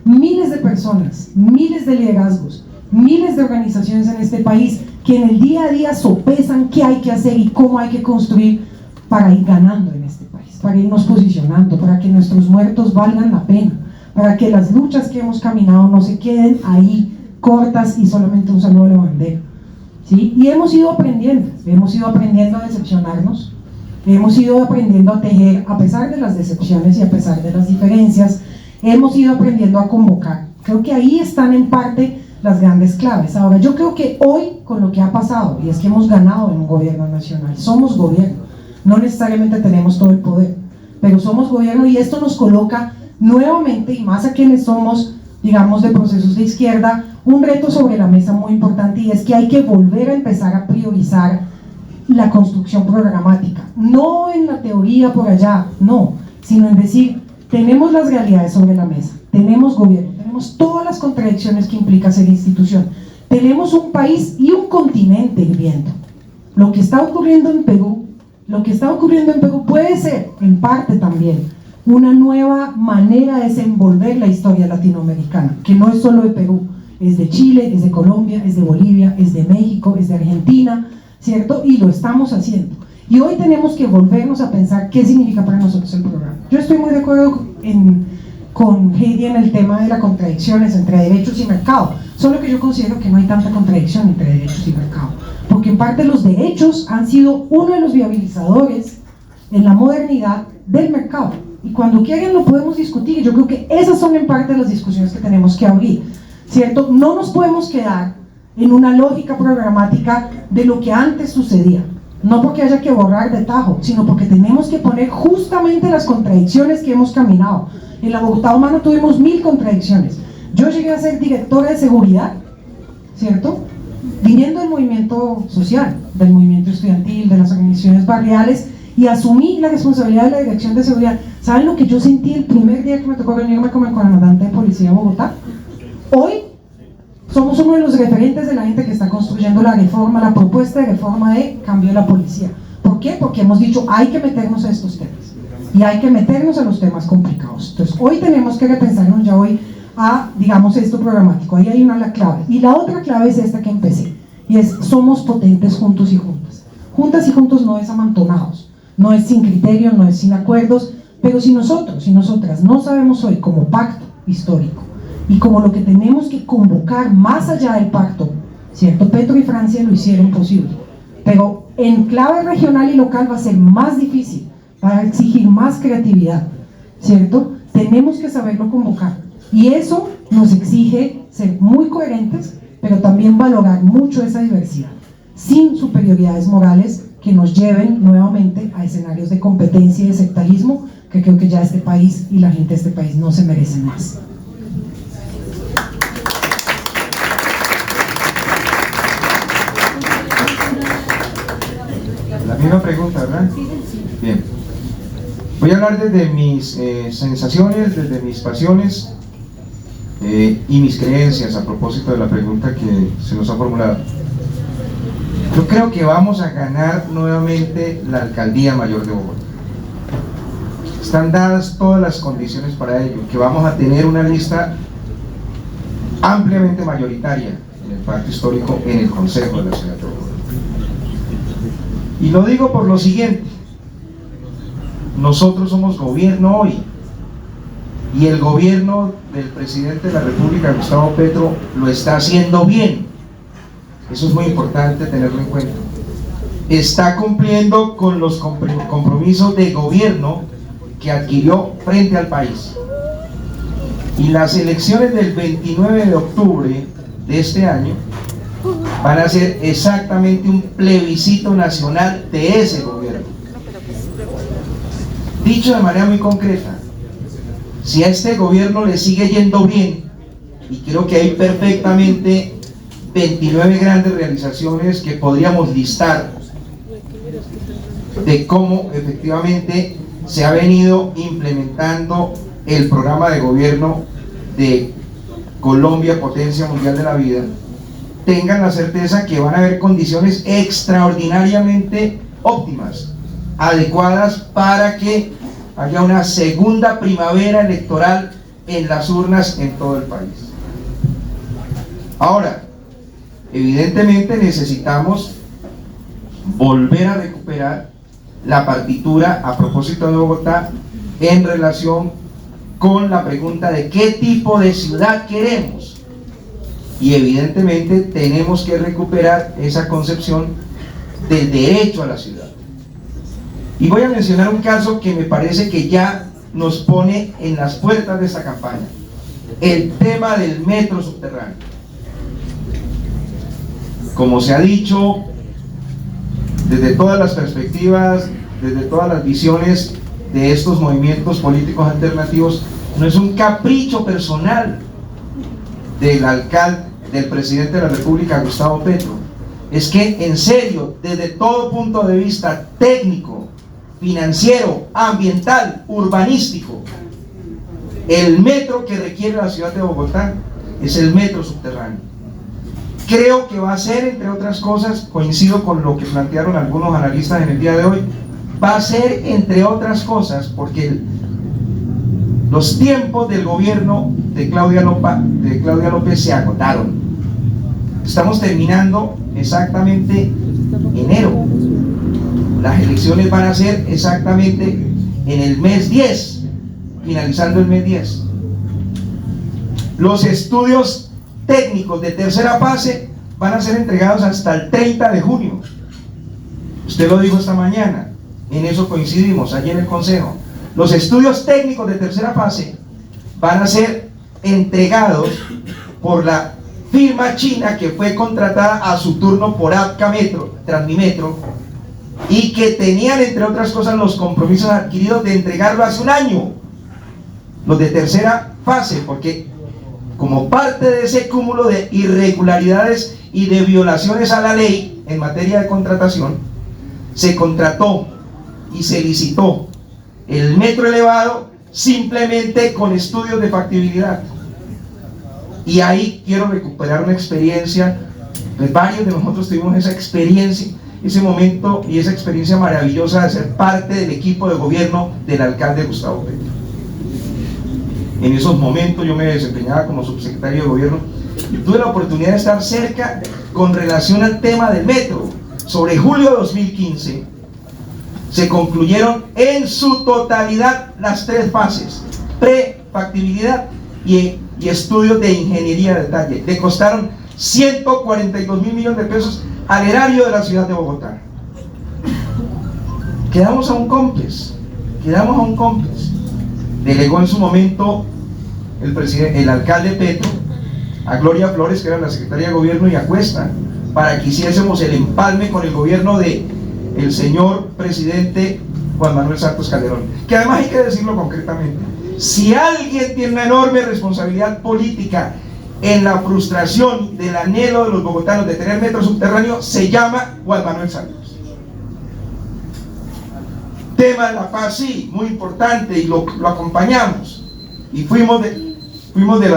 miles de personas, miles de liderazgos, miles de organizaciones en este país que en el día a día sopesan qué hay que hacer y cómo hay que construir para ir ganando en este país, para irnos posicionando, para que nuestros muertos valgan la pena, para que las luchas que hemos caminado no se queden ahí cortas y solamente un saludo a la bandera, ¿sí? Y hemos ido aprendiendo a decepcionarnos, hemos ido aprendiendo a tejer a pesar de las decepciones y a pesar de las diferencias, hemos ido aprendiendo a convocar. Creo que ahí están en parte las grandes claves. Ahora, yo creo que hoy, con lo que ha pasado, y es que hemos ganado en un gobierno nacional, somos gobierno, no necesariamente tenemos todo el poder, pero somos gobierno y esto nos coloca nuevamente, y más a quienes somos, digamos, de procesos de izquierda, un reto sobre la mesa muy importante, y es que hay que volver a empezar a priorizar la construcción programática, no en la teoría por allá, no, sino en decir, tenemos las realidades sobre la mesa, tenemos gobierno, tenemos todas las contradicciones que implica ser institución, Tenemos un país y un continente hirviendo. Lo que está ocurriendo en Perú, puede ser, en parte también, una nueva manera de desenvolver la historia latinoamericana, que no es solo de Perú, es de Chile, es de Colombia, es de Bolivia, es de México, es de Argentina, ¿cierto? Y lo estamos haciendo. Y hoy tenemos que volvernos a pensar qué significa para nosotros el programa. Yo estoy muy de acuerdo con Heidi en el tema de las contradicciones entre derechos y mercado, solo que yo considero que no hay tanta contradicción entre derechos y mercado, porque en parte los derechos han sido uno de los viabilizadores en la modernidad del mercado, y cuando quieran lo podemos discutir. Yo creo que esas son en parte las discusiones que tenemos que abrir, ¿cierto? No nos podemos quedar en una lógica programática de lo que antes sucedía, no porque haya que borrar de tajo, sino porque tenemos que poner justamente las contradicciones que hemos caminado. En la Bogotá Humana tuvimos 1000 contradicciones. Yo llegué a ser directora de seguridad, ¿cierto? Viniendo del movimiento social, del movimiento estudiantil, de las organizaciones barriales, y asumí la responsabilidad de la dirección de seguridad. ¿Saben lo que yo sentí el primer día que me tocó reunirme con el comandante de policía de Bogotá? Hoy somos uno de los referentes de la gente que está construyendo la reforma, la propuesta de reforma de cambio de la policía. ¿Por qué? Porque hemos dicho, hay que meternos a estos temas, y hay que meternos a los temas complicados. Entonces, hoy tenemos que repensarnos ya hoy a, digamos, esto programático. Ahí hay una la clave. Y la otra clave es esta que empecé, y es, somos potentes juntos y juntas. Juntas y juntos no es amontonados, no es sin criterio, no es sin acuerdos, pero si nosotros y nosotras no sabemos hoy como pacto histórico, y como lo que tenemos que convocar más allá del pacto, ¿cierto? Petro y Francia lo hicieron posible, pero en clave regional y local va a ser más difícil, va a exigir más creatividad, ¿cierto? Tenemos que saberlo convocar, y eso nos exige ser muy coherentes, pero también valorar mucho esa diversidad, sin superioridades morales que nos lleven nuevamente a escenarios de competencia y de sectarismo, que creo que ya este país y la gente de este país no se merecen más. La misma pregunta, ¿verdad? Bien. Voy a hablar desde mis sensaciones, desde mis pasiones y mis creencias a propósito de la pregunta que se nos ha formulado. Yo creo que vamos a ganar nuevamente la Alcaldía Mayor de Bogotá. Están dadas todas las condiciones para ello, que vamos a tener una lista ampliamente mayoritaria en el pacto histórico en el Consejo de la Ciudad de Bogotá. Y lo digo por lo siguiente: nosotros somos gobierno hoy, y el gobierno del presidente de la República, Gustavo Petro, lo está haciendo bien. Eso es muy importante tenerlo en cuenta. Está cumpliendo con los compromisos de gobierno que adquirió frente al país. Y las elecciones del 29 de octubre de este año van a ser exactamente un plebiscito nacional de ese gobierno. Dicho de manera muy concreta, si a este gobierno le sigue yendo bien, y creo que hay perfectamente 29 grandes realizaciones que podríamos listar de cómo efectivamente se ha venido implementando el programa de gobierno de Colombia, potencia mundial de la vida, tengan la certeza que van a haber condiciones extraordinariamente óptimas, adecuadas para que haya una segunda primavera electoral en las urnas en todo el país. Ahora, evidentemente necesitamos volver a recuperar la partitura a propósito de Bogotá en relación con la pregunta de qué tipo de ciudad queremos, y evidentemente tenemos que recuperar esa concepción del derecho a la ciudad. Y voy a mencionar un caso que me parece que ya nos pone en las puertas de esta campaña: el tema del metro subterráneo. Como se ha dicho, desde todas las perspectivas, desde todas las visiones de estos movimientos políticos alternativos, no es un capricho personal del alcalde, del presidente de la República, Gustavo Petro. Es que, en serio, desde todo punto de vista técnico, financiero, ambiental, urbanístico, el metro que requiere la ciudad de Bogotá es el metro subterráneo. Creo que va a ser, entre otras cosas, coincido con lo que plantearon algunos analistas en el día de hoy, va a ser, entre otras cosas, porque los tiempos del gobierno de Claudia López se agotaron. Estamos terminando exactamente enero. Las elecciones van a ser exactamente en el mes 10, finalizando el mes 10. Los estudios técnicos de tercera fase van a ser entregados hasta el 30 de junio. Usted lo dijo esta mañana, en eso coincidimos ayer en el Consejo. Los estudios técnicos de tercera fase van a ser entregados por la firma china que fue contratada a su turno por APCA Metro, Transmimetro, y que tenían, entre otras cosas, los compromisos adquiridos de entregarlo hace un año, los de tercera fase, porque como parte de ese cúmulo de irregularidades y de violaciones a la ley en materia de contratación, se contrató y se licitó el metro elevado simplemente con estudios de factibilidad. Y ahí quiero recuperar una experiencia, pues varios de nosotros tuvimos esa experiencia, ese momento y esa experiencia maravillosa de ser parte del equipo de gobierno del alcalde Gustavo Petro. En esos momentos yo me desempeñaba como subsecretario de gobierno y tuve la oportunidad de estar cerca con relación al tema del metro. Sobre julio de 2015 se concluyeron en su totalidad las 3 fases: prefactibilidad y estudios de ingeniería de detalle. Le costaron 142.000 millones de pesos al erario de la ciudad de Bogotá. Quedamos a un COMPES. Delegó en su momento el alcalde Petro a Gloria Flores, que era la secretaria de gobierno, y a Cuesta, para que hiciésemos el empalme con el gobierno de el señor presidente Juan Manuel Santos Calderón, que además hay que decirlo concretamente, si alguien tiene una enorme responsabilidad política en la frustración del anhelo de los bogotanos de tener metro subterráneo, se llama Juan Manuel Santos. Tema de la paz, sí, muy importante, y lo acompañamos, y fuimos de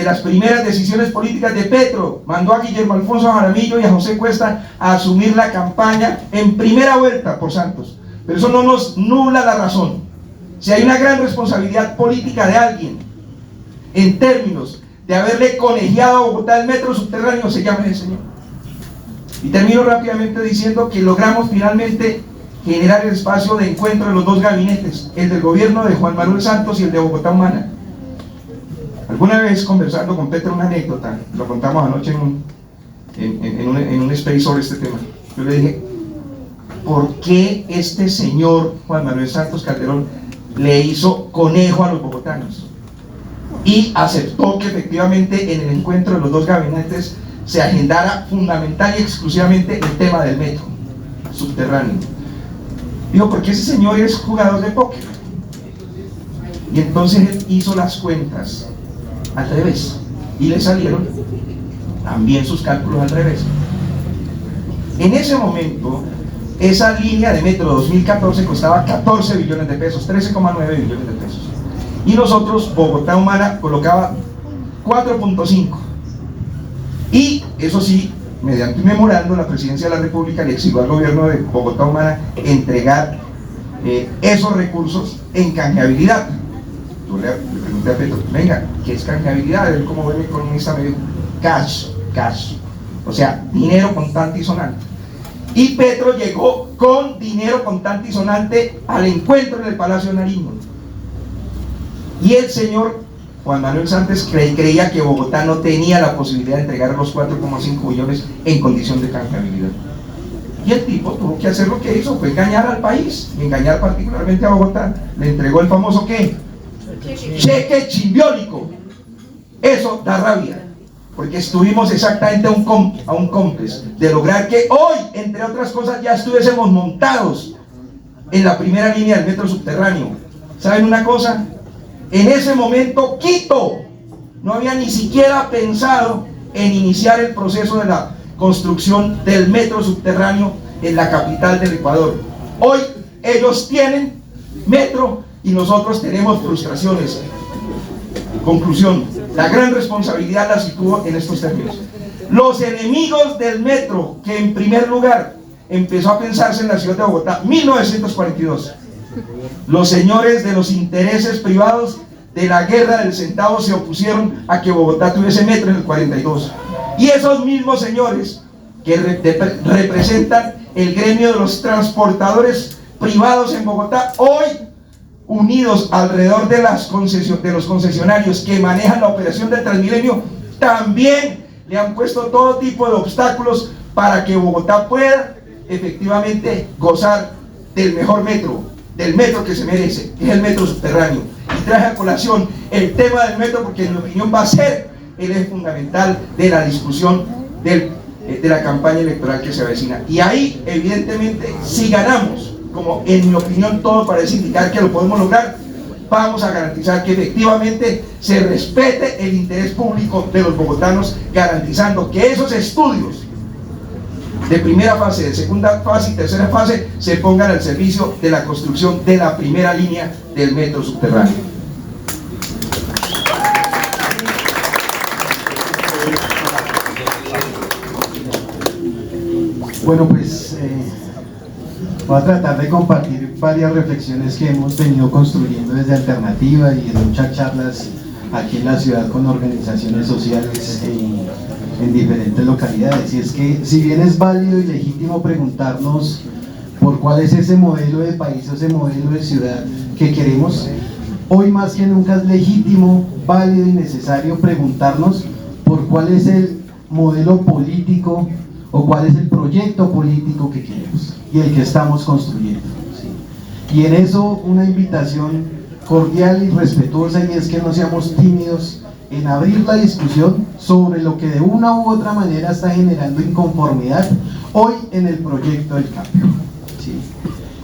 las primeras decisiones políticas de Petro. Mandó a Guillermo Alfonso Jaramillo y a José Cuesta a asumir la campaña en primera vuelta por Santos, pero eso no nos nubla la razón. Si hay una gran responsabilidad política de alguien en términos de haberle conegiado a Bogotá el metro subterráneo, se llama ese señor. Y termino rápidamente diciendo que logramos finalmente generar el espacio de encuentro de los 2 gabinetes, el del gobierno de Juan Manuel Santos y el de Bogotá Humana. Alguna vez, conversando con Petro, una anécdota, lo contamos anoche en un space sobre este tema. Yo le dije, ¿por qué este señor Juan Manuel Santos Calderón le hizo conejo a los bogotanos? Y aceptó que efectivamente en el encuentro de los 2 gabinetes se agendara fundamental y exclusivamente el tema del metro subterráneo. Digo, porque ese señor es jugador de póker. Y entonces él hizo las cuentas al revés y le salieron también sus cálculos al revés. En ese momento, esa línea de metro 2014 costaba 14 billones de pesos, 13,9 billones de pesos. Y nosotros, Bogotá Humana, colocaba 4.5. Y eso sí, mediante un memorando, la Presidencia de la República le exigió al gobierno de Bogotá Humana entregar esos recursos en canjeabilidad. Yo le pregunté a Petro, venga, ¿qué es canjeabilidad? Él, como buen economista, me dijo, cash. O sea, dinero contante y sonante. Y Petro llegó con dinero contante y sonante al encuentro en el Palacio de Nariño. Y el señor Juan Manuel Santos creía que Bogotá no tenía la posibilidad de entregar los 4,5 billones en condición de canjeabilidad. Y el tipo tuvo que hacer lo que hizo, fue engañar al país, y engañar particularmente a Bogotá. Le entregó el famoso ¿qué? Cheque chimbiólico. Eso da rabia, porque estuvimos exactamente a un cómplice de lograr que hoy, entre otras cosas, ya estuviésemos montados en la primera línea del metro subterráneo. ¿Saben una cosa? En ese momento Quito no había ni siquiera pensado en iniciar el proceso de la construcción del metro subterráneo en la capital del Ecuador. Hoy ellos tienen metro y nosotros tenemos frustraciones. Conclusión, la gran responsabilidad la sitúo en estos términos. Los enemigos del metro, que en primer lugar empezó a pensarse en la ciudad de Bogotá, 1942. Los señores de los intereses privados de la guerra del centavo se opusieron a que Bogotá tuviese metro en el 42. Y esos mismos señores que representan el gremio de los transportadores privados en Bogotá, hoy unidos alrededor de los concesionarios que manejan la operación del Transmilenio, también le han puesto todo tipo de obstáculos para que Bogotá pueda efectivamente gozar del mejor metro, del metro que se merece, que es el metro subterráneo. Y traje a colación el tema del metro porque en mi opinión va a ser el eje fundamental de la discusión de la campaña electoral que se avecina. Y ahí evidentemente, si ganamos, como en mi opinión todo parece indicar que lo podemos lograr, vamos a garantizar que efectivamente se respete el interés público de los bogotanos, garantizando que esos estudios de primera fase, de segunda fase y tercera fase se pongan al servicio de la construcción de la primera línea del metro subterráneo. Bueno, pues voy a tratar de compartir varias reflexiones que hemos venido construyendo desde Alternativa y en muchas charlas aquí en la ciudad con organizaciones sociales en diferentes localidades. Y es que si bien es válido y legítimo preguntarnos por cuál es ese modelo de país o ese modelo de ciudad que queremos, hoy más que nunca es legítimo, válido y necesario preguntarnos por cuál es el modelo político o cuál es el proyecto político que queremos y el que estamos construyendo, ¿sí? Y en eso una invitación cordial y respetuosa, y es que no seamos tímidos en abrir la discusión sobre lo que de una u otra manera está generando inconformidad hoy en el proyecto del cambio, ¿sí?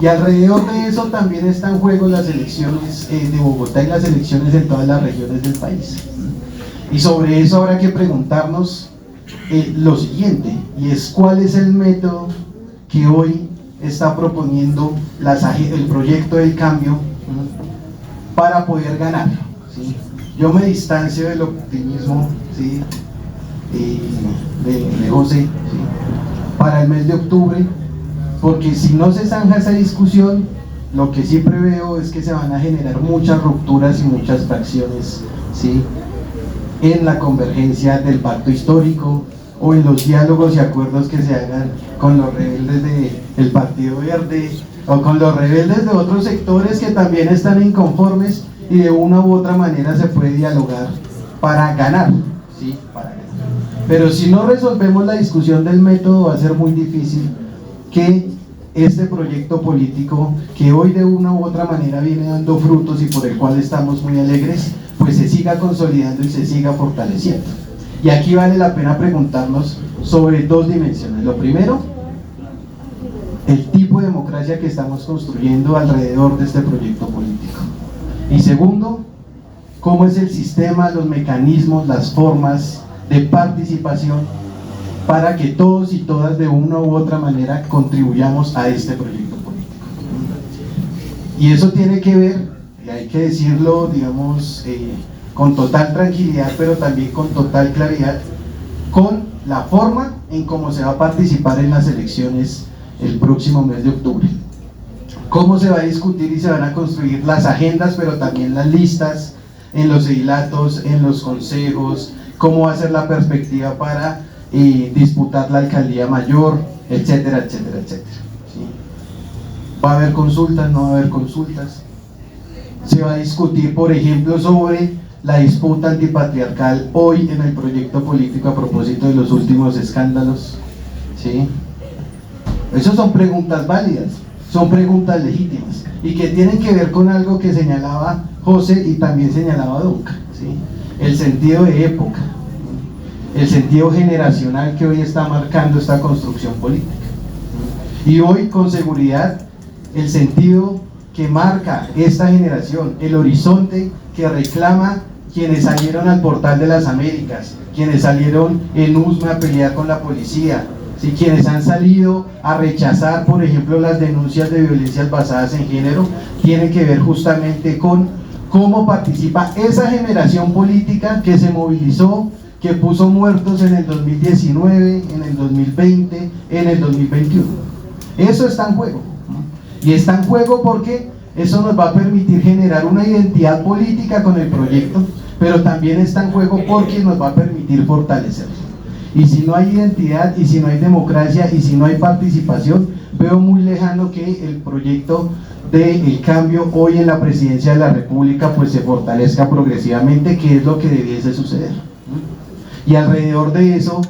Y alrededor de eso también están en juego las elecciones de Bogotá y las elecciones en todas las regiones del país. Y sobre eso habrá que preguntarnos lo siguiente, y es cuál es el método que hoy está proponiendo el proyecto del cambio para poder ganar, ¿sí? Yo me distancio del optimismo, ¿sí? de José, ¿sí? Para el mes de octubre, porque si no se zanja esa discusión, lo que sí preveo es que se van a generar muchas rupturas y muchas fracciones, ¿sí? En la convergencia del pacto histórico o en los diálogos y acuerdos que se hagan con los rebeldes del Partido Verde o con los rebeldes de otros sectores que también están inconformes, y de una u otra manera se puede dialogar para ganar, ¿sí? Para ganar. Pero si no resolvemos la discusión del método, va a ser muy difícil que este proyecto político, que hoy de una u otra manera viene dando frutos y por el cual estamos muy alegres, pues se siga consolidando y se siga fortaleciendo. Y aquí vale la pena preguntarnos sobre dos dimensiones. Lo primero, el tipo de democracia que estamos construyendo alrededor de este proyecto político. Y segundo, cómo es el sistema, los mecanismos, las formas de participación para que todos y todas de una u otra manera contribuyamos a este proyecto político. Y eso tiene que ver, y hay que decirlo, digamos, con total tranquilidad, pero también con total claridad, con la forma en cómo se va a participar en las elecciones el próximo mes de octubre. Cómo se va a discutir y se van a construir las agendas, pero también las listas en los edilatos, en los consejos, cómo va a ser la perspectiva para disputar la alcaldía mayor, etcétera, etcétera, etcétera, ¿sí? ¿Va a haber consultas? ¿No va a haber consultas? Se va a discutir, por ejemplo, sobre la disputa antipatriarcal hoy en el proyecto político a propósito de los últimos escándalos, ¿sí? Esas son preguntas válidas, son preguntas legítimas y que tienen que ver con algo que señalaba José y también señalaba Duncan, ¿sí? El sentido de época, el sentido generacional que hoy está marcando esta construcción política. Y hoy, con seguridad, el sentido que marca esta generación, el horizonte que reclama quienes salieron al Portal de las Américas, quienes salieron en Usme a pelear con la policía, ¿sí? Quienes han salido a rechazar, por ejemplo, las denuncias de violencias basadas en género, tiene que ver justamente con cómo participa esa generación política que se movilizó que puso muertos en el 2019, en el 2020, en el 2021. Eso está en juego, ¿no? Y está en juego porque eso nos va a permitir generar una identidad política con el proyecto, pero también está en juego porque nos va a permitir fortalecerlo. Y si no hay identidad, y si no hay democracia, y si no hay participación, veo muy lejano que el proyecto del cambio hoy en la presidencia de la República pues se fortalezca progresivamente, que es lo que debiese suceder, ¿no? Y alrededor de eso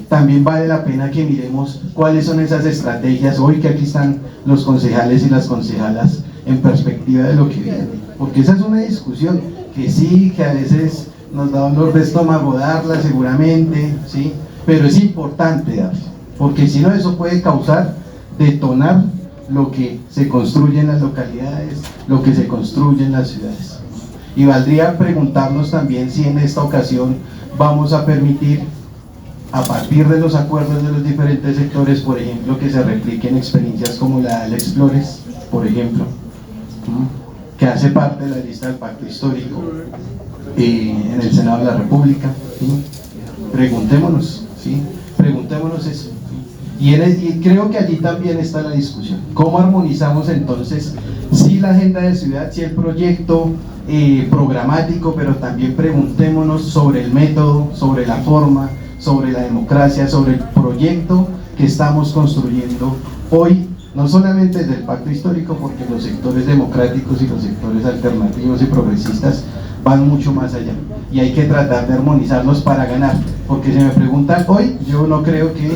también vale la pena que miremos cuáles son esas estrategias, hoy que aquí están los concejales y las concejalas en perspectiva de lo que viene, porque esa es una discusión que sí, que a veces nos da dolor de estómago darla seguramente, ¿sí? Pero es importante darla, porque si no eso puede causar, detonar lo que se construye en las localidades, lo que se construye en las ciudades. Y valdría preguntarnos también si en esta ocasión vamos a permitir, a partir de los acuerdos de los diferentes sectores, por ejemplo, que se repliquen experiencias como la del Explores, por ejemplo, ¿no? Que hace parte de la lista del pacto histórico en el Senado de la República, ¿sí? Preguntémonos, ¿sí? Preguntémonos eso, ¿sí? Y creo que allí también está la discusión. ¿Cómo armonizamos entonces, sí, la agenda de ciudad, sí, el proyecto programático, pero también preguntémonos sobre el método, sobre la forma, sobre la democracia, sobre el proyecto que estamos construyendo hoy, no solamente desde el pacto histórico, porque los sectores democráticos y los sectores alternativos y progresistas van mucho más allá, y hay que tratar de armonizarlos para ganar, porque si me preguntan hoy, yo no creo que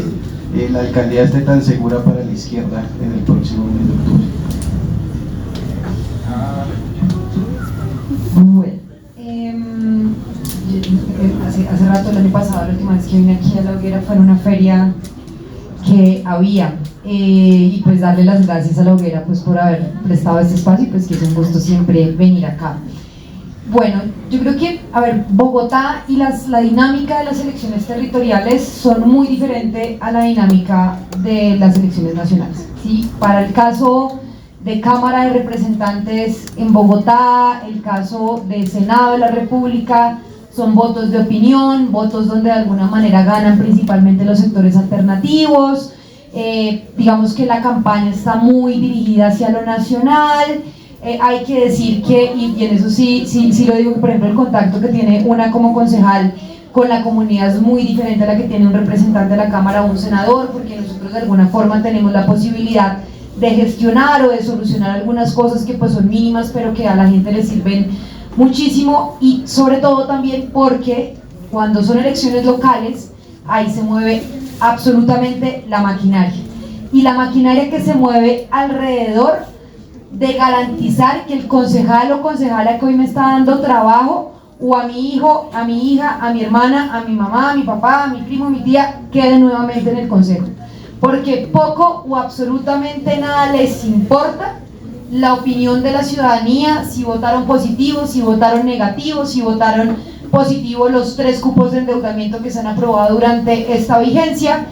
la alcaldía esté tan segura para la izquierda en el próximo mes de octubre. Bueno, hace rato, el año pasado, la última vez que vine aquí a La Hoguera fue en una feria que había, y pues darle las gracias a La Hoguera pues por haber prestado este espacio, y pues que es un gusto siempre venir acá. Bueno, yo creo que, a ver, Bogotá y la dinámica de las elecciones territoriales son muy diferentes a la dinámica de las elecciones nacionales, ¿sí? Para el caso de Cámara de Representantes en Bogotá, el caso del Senado de la República, son votos de opinión, votos donde de alguna manera ganan principalmente los sectores alternativos, digamos que la campaña está muy dirigida hacia lo nacional. Hay que decir que, y en eso sí lo digo, que por ejemplo el contacto que tiene una como concejal con la comunidad es muy diferente a la que tiene un representante de la Cámara o un senador, porque nosotros de alguna forma tenemos la posibilidad de gestionar o de solucionar algunas cosas que pues son mínimas, pero que a la gente le sirven muchísimo, y sobre todo también porque cuando son elecciones locales, ahí se mueve absolutamente la maquinaria, y la maquinaria que se mueve alrededor de garantizar que el concejal o concejala que hoy me está dando trabajo, o a mi hijo, a mi hija, a mi hermana, a mi mamá, a mi papá, a mi primo, a mi tía, quede nuevamente en el consejo, porque poco o absolutamente nada les importa la opinión de la ciudadanía, si votaron positivo, si votaron negativo, si votaron positivo los 3 cupos de endeudamiento que se han aprobado durante esta vigencia.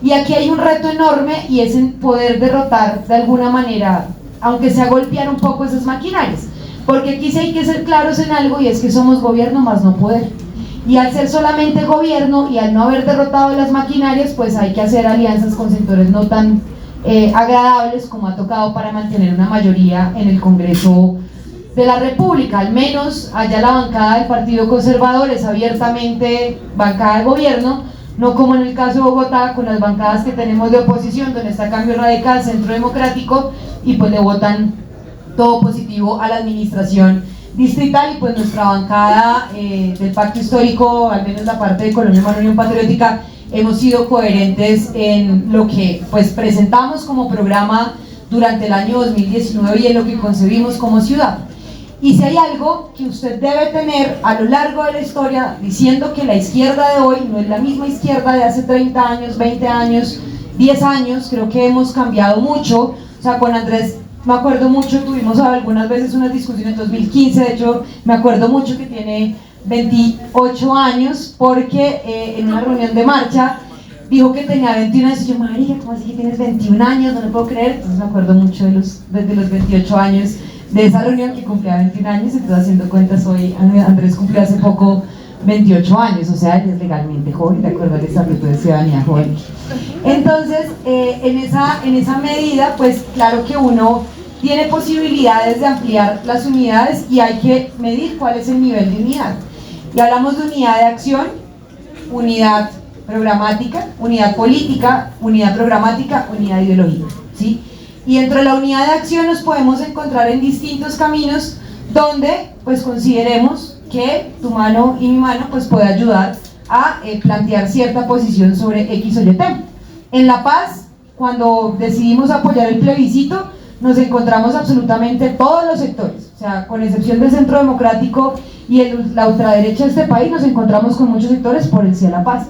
Y aquí hay un reto enorme, y es en poder derrotar de alguna manera, aunque sea golpear un poco esas maquinarias, porque aquí sí hay que ser claros en algo, y es que somos gobierno más no poder, y al ser solamente gobierno y al no haber derrotado las maquinarias, pues hay que hacer alianzas con sectores no tan agradables como ha tocado para mantener una mayoría en el Congreso de la República. Al menos allá la bancada del Partido Conservador es abiertamente bancada de gobierno, no como en el caso de Bogotá, con las bancadas que tenemos de oposición, donde está Cambio Radical, Centro Democrático, y pues le votan todo positivo a la administración distrital. Y pues nuestra bancada del pacto histórico, al menos la parte de Colonia Humana Unión Patriótica, hemos sido coherentes en lo que pues presentamos como programa durante el año 2019 y en lo que concebimos como ciudad. Y si hay algo que usted debe tener a lo largo de la historia, diciendo que la izquierda de hoy no es la misma izquierda de hace 30 años, 20 años, 10 años, creo que hemos cambiado mucho. O sea, con Andrés me acuerdo mucho, tuvimos algunas veces unas discusiones en 2015, de hecho me acuerdo mucho que tiene 28 años, porque en una reunión de marcha dijo que tenía 21 años, y yo, marica, ¿cómo así que tienes 21 años? No lo puedo creer. Entonces me acuerdo mucho desde los 28 años de esa reunión, que cumplía 21 años, entonces haciendo cuentas hoy, Andrés cumplió hace poco 28 años, o sea, él es legalmente joven, de acuerdo al Estatuto de Ciudadanía Joven. Entonces, en esa medida, pues claro que uno tiene posibilidades de ampliar las unidades y hay que medir cuál es el nivel de unidad. Y hablamos de unidad de acción, unidad programática, unidad política, unidad programática, unidad ideológica, ¿sí? Y dentro de la unidad de acción nos podemos encontrar en distintos caminos donde pues consideremos que tu mano y mi mano pues puede ayudar a plantear cierta posición sobre X o Y tema. En La Paz, cuando decidimos apoyar el plebiscito, nos encontramos absolutamente todos los sectores, o sea, con excepción del Centro Democrático y la ultraderecha de este país, nos encontramos con muchos sectores por el sí a la paz.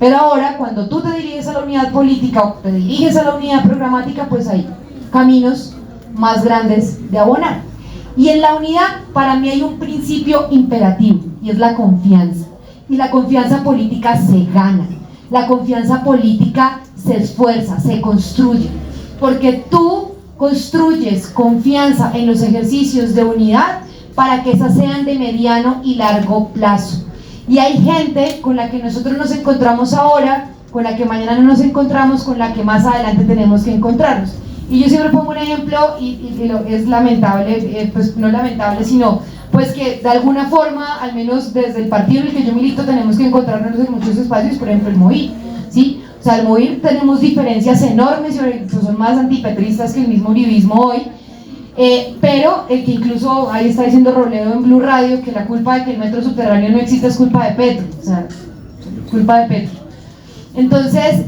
Pero ahora, cuando tú te diriges a la unidad política o te diriges a la unidad programática, pues hay caminos más grandes de abonar. Y en la unidad, para mí hay un principio imperativo, y es la confianza. Y la confianza política se gana, la confianza política se esfuerza, se construye, porque tú construyes confianza en los ejercicios de unidad para que esas sean de mediano y largo plazo. Y hay gente con la que nosotros nos encontramos ahora, con la que mañana no nos encontramos, con la que más adelante tenemos que encontrarnos. Y yo siempre pongo un ejemplo y es lamentable, pues no lamentable, sino pues que de alguna forma, al menos desde el partido en el que yo milito, tenemos que encontrarnos en muchos espacios, por ejemplo el MOVIR, ¿sí? O sea, el MOVIR tenemos diferencias enormes, incluso son más antipetristas que el mismo uribismo hoy, pero el que incluso ahí está diciendo Robledo en Blue Radio que la culpa de que el metro subterráneo no existe es culpa de Petro, o sea, culpa de Petro. Entonces,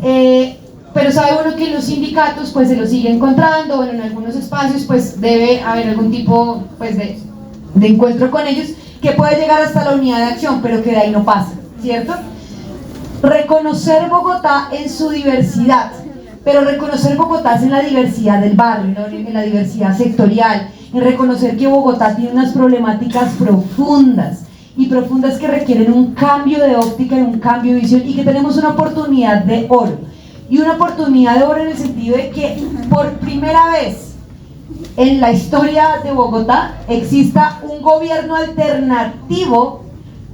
pero sabe uno que en los sindicatos pues se lo sigue encontrando, bueno, en algunos espacios pues debe haber algún tipo pues de encuentro con ellos que puede llegar hasta la unidad de acción, pero que de ahí no pasa, ¿cierto? Reconocer Bogotá en su diversidad, pero reconocer Bogotá es en la diversidad del barrio, ¿no? En la diversidad sectorial, en reconocer que Bogotá tiene unas problemáticas profundas y profundas que requieren un cambio de óptica y un cambio de visión, y que tenemos una oportunidad de oro, y una oportunidad de oro en el sentido de que por primera vez en la historia de Bogotá exista un gobierno alternativo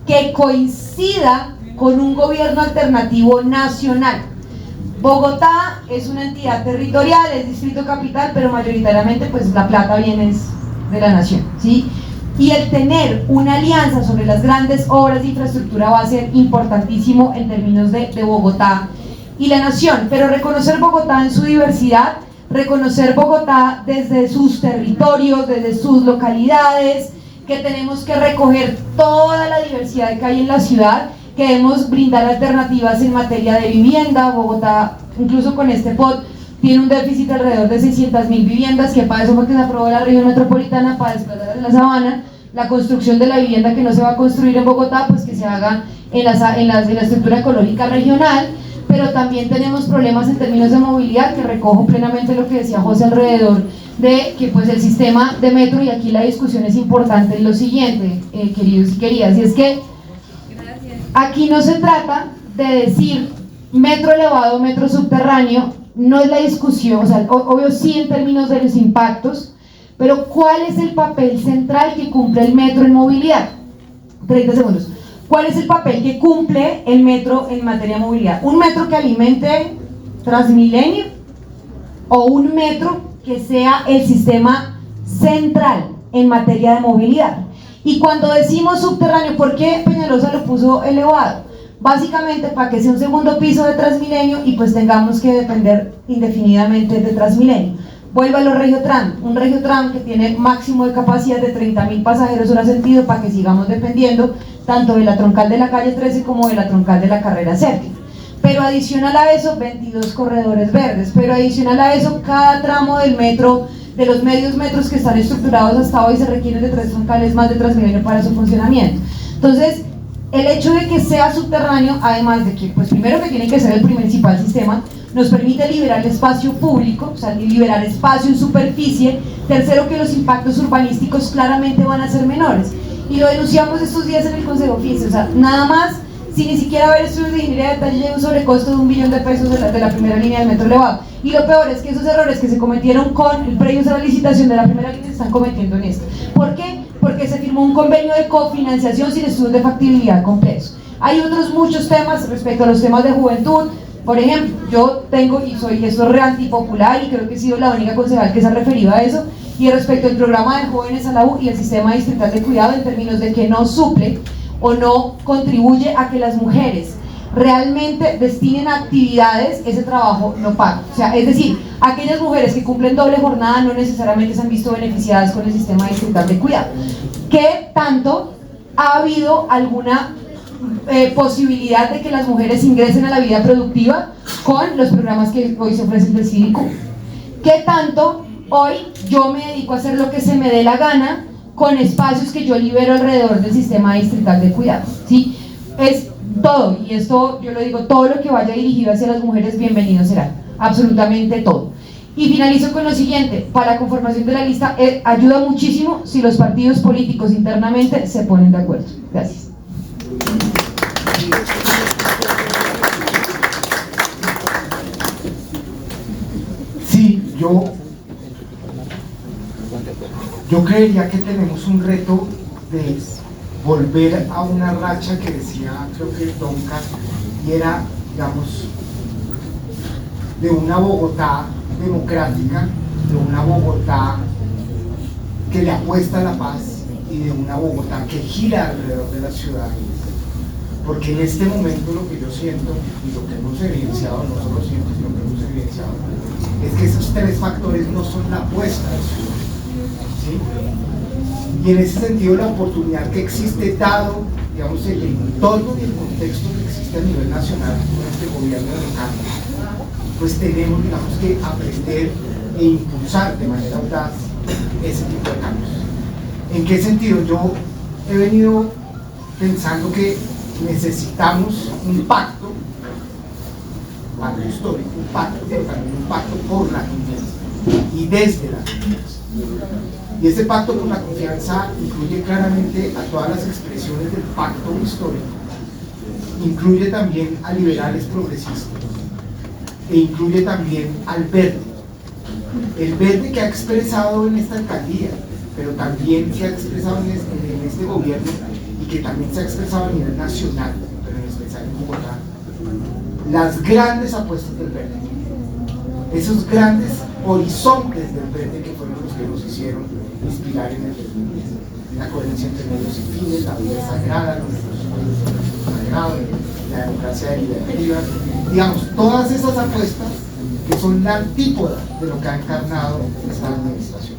que coincida con un gobierno alternativo nacional. Bogotá es una entidad territorial, es distrito capital, pero mayoritariamente pues la plata viene de la nación, ¿sí? Y el tener una alianza sobre las grandes obras de infraestructura va a ser importantísimo en términos de Bogotá y la nación, pero reconocer Bogotá en su diversidad, reconocer Bogotá desde sus territorios, desde sus localidades, que tenemos que recoger toda la diversidad que hay en la ciudad, que debemos brindar alternativas en materia de vivienda. Bogotá, incluso con este POT, tiene un déficit de alrededor de 600.000 viviendas, que para eso fue que se aprobó la región metropolitana, para desplazar en la sabana. La construcción de la vivienda que no se va a construir en Bogotá, pues que se haga en la estructura ecológica regional. Pero también tenemos problemas en términos de movilidad, que recojo plenamente lo que decía José alrededor de que pues el sistema de metro, y aquí la discusión es importante, es lo siguiente, queridos y queridas, y es que aquí no se trata de decir metro elevado, metro subterráneo, no es la discusión, o sea, obvio sí en términos de los impactos, pero ¿cuál es el papel central que cumple el metro en movilidad? 30 segundos. ¿Cuál es el papel que cumple el metro en materia de movilidad? ¿Un metro que alimente Transmilenio o un metro que sea el sistema central en materia de movilidad? Y cuando decimos subterráneo, ¿por qué Peñalosa lo puso elevado? Básicamente para que sea un segundo piso de Transmilenio y pues tengamos que depender indefinidamente de Transmilenio. Vuelvo a los Regiotram, un Regiotram que tiene máximo de capacidad de 30.000 pasajeros hora sentido, para que sigamos dependiendo tanto de la troncal de la calle 13 como de la troncal de la carrera séptima. Pero adicional a eso, 22 corredores verdes, pero adicional a eso, cada tramo del metro, de los medios metros que están estructurados hasta hoy, se requieren de 3 troncales más de Transmilenio para su funcionamiento. Entonces, el hecho de que sea subterráneo, además de que, pues primero que tiene que ser el principal sistema, nos permite liberar espacio público, o sea, liberar espacio en superficie. Tercero, que los impactos urbanísticos claramente van a ser menores. Y lo denunciamos estos días en el Consejo Físico, o sea, nada más, sin ni siquiera haber estudios de ingeniería de detalle, llega un sobrecosto de $1 billón de la primera línea del metro elevado. Y lo peor es que esos errores que se cometieron con el previos a la licitación de la primera línea se están cometiendo en esta. ¿Por qué? Porque se firmó firmó un convenio de cofinanciación sin estudios de factibilidad completos. Hay otros muchos temas respecto a los temas de juventud. Por ejemplo, yo tengo, y esto es re antipopular, y creo que he sido la única concejal que se ha referido a eso, y respecto al programa de jóvenes a la U y el sistema distrital de cuidado, en términos de que no suple o no contribuye a que las mujeres realmente destinen a actividades ese trabajo no pago. O sea, es decir, aquellas mujeres que cumplen doble jornada no necesariamente se han visto beneficiadas con el sistema distrital de cuidado. ¿Qué tanto ha habido alguna posibilidad de que las mujeres ingresen a la vida productiva con los programas que hoy se ofrecen del Cívico? ¿Qué tanto hoy yo me dedico a hacer lo que se me dé la gana con espacios que yo libero alrededor del sistema distrital de cuidado? ¿Sí? Es todo, y esto yo lo digo, todo lo que vaya dirigido hacia las mujeres, bienvenido será, absolutamente todo. Y finalizo con lo siguiente: para la conformación de la lista ayuda muchísimo si los partidos políticos internamente se ponen de acuerdo. Gracias. Sí, yo creería que tenemos un reto de volver a una racha que decía, creo que Donca, y era, digamos, de una Bogotá democrática, de una Bogotá que le apuesta a la paz y de una Bogotá que gira alrededor de las ciudades. Porque en este momento lo que yo siento y lo que hemos evidenciado, no solo siento, sino que hemos evidenciado, es que esos tres factores no son la apuesta de ciudad, ¿sí? Y en ese sentido la oportunidad que existe, dado, digamos, el entorno y el contexto que existe a nivel nacional con este gobierno de cambio, pues tenemos, digamos, que aprender e impulsar de manera audaz ese tipo de cambios. ¿En qué sentido? Yo he venido pensando que necesitamos un pacto histórico, un pacto, pero también un pacto por la confianza y desde la confianza. Y ese pacto por la confianza incluye claramente a todas las expresiones del pacto histórico, incluye también a liberales progresistas e incluye también al verde. El verde que ha expresado en esta alcaldía, pero también se ha expresado en este gobierno y que también se ha expresado a nivel nacional, pero en especial en Bogotá, las grandes apuestas del verde, esos grandes horizontes del verde que fueron los que nos hicieron inspirar en el 2010, la coherencia entre medios y fines, la vida sagrada, los recursos sagrados, la democracia deliberativa, digamos, todas esas apuestas que son la antípoda de lo que ha encarnado esta administración.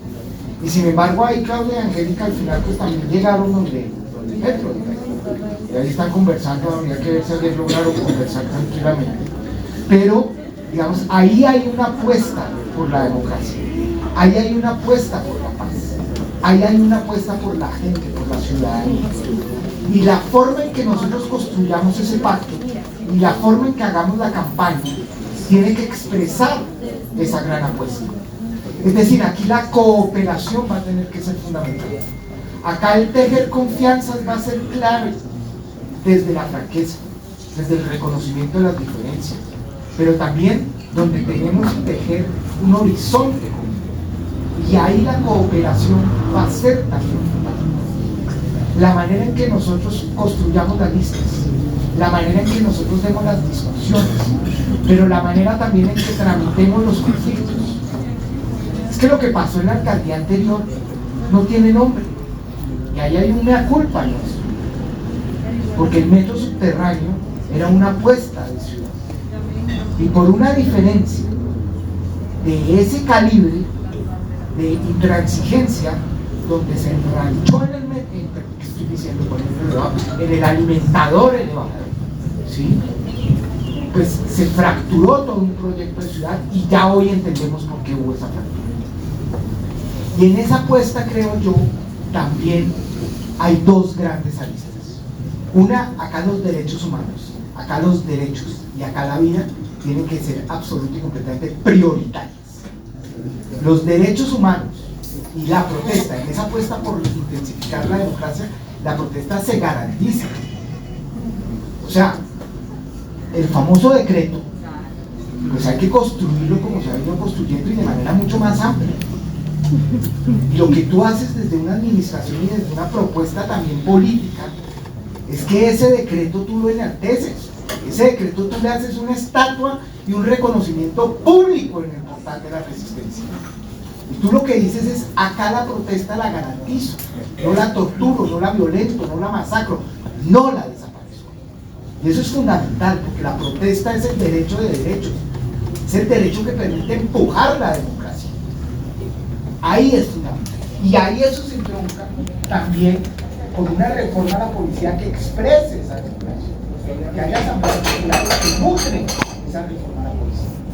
Y sin embargo ahí Claudia y Angélica al final pues también llegaron donde Petro, y ahí están conversando, habría que ver si ayer lograron conversar tranquilamente, pero digamos, ahí hay una apuesta por la democracia, ahí hay una apuesta por la paz, ahí hay una apuesta por la gente, por la ciudadanía, y la forma en que nosotros construyamos ese pacto y la forma en que hagamos la campaña tiene que expresar esa gran apuesta. Es decir, aquí la cooperación va a tener que ser fundamental. Acá el tejer confianzas va a ser clave desde la franqueza, desde el reconocimiento de las diferencias, pero también donde tenemos que tejer un horizonte común. Y ahí la cooperación va a ser también fundamental. La manera en que nosotros construyamos las listas, la manera en que nosotros demos las discusiones, pero la manera también en que tramitemos los conflictos. Es que lo que pasó en la alcaldía anterior no tiene nombre, y ahí hay una culpa nuestra, porque el metro subterráneo era una apuesta de ciudad, y por una diferencia de ese calibre de intransigencia, donde se enranchó en el metro, ¿qué estoy diciendo con el en el alimentador elevador, ¿sí? Pues se fracturó todo un proyecto de ciudad y ya hoy entendemos por qué hubo esa fractura. Y en esa apuesta, creo yo, también hay dos grandes aristas. Una, acá los derechos humanos, acá los derechos y acá la vida tienen que ser absolutamente y completamente prioritarias. Los derechos humanos y la protesta, en esa apuesta por intensificar la democracia, la protesta se garantiza. O sea, el famoso decreto, pues hay que construirlo como se ha venido construyendo y de manera mucho más amplia. Y lo que tú haces desde una administración y desde una propuesta también política es que ese decreto tú lo enalteces. Ese decreto tú le haces una estatua y un reconocimiento público en el portal de la Resistencia. Y tú lo que dices es, acá la protesta la garantizo, no la torturo, no la violento, no la masacro, no la desaparezco. Y eso es fundamental, porque la protesta es el derecho de derechos, es el derecho que permite empujar la democracia. Ahí es fundamental. Y ahí eso se entronca también con una reforma a la policía que exprese esa democracia, que haya asambleas populares que nutren esa reforma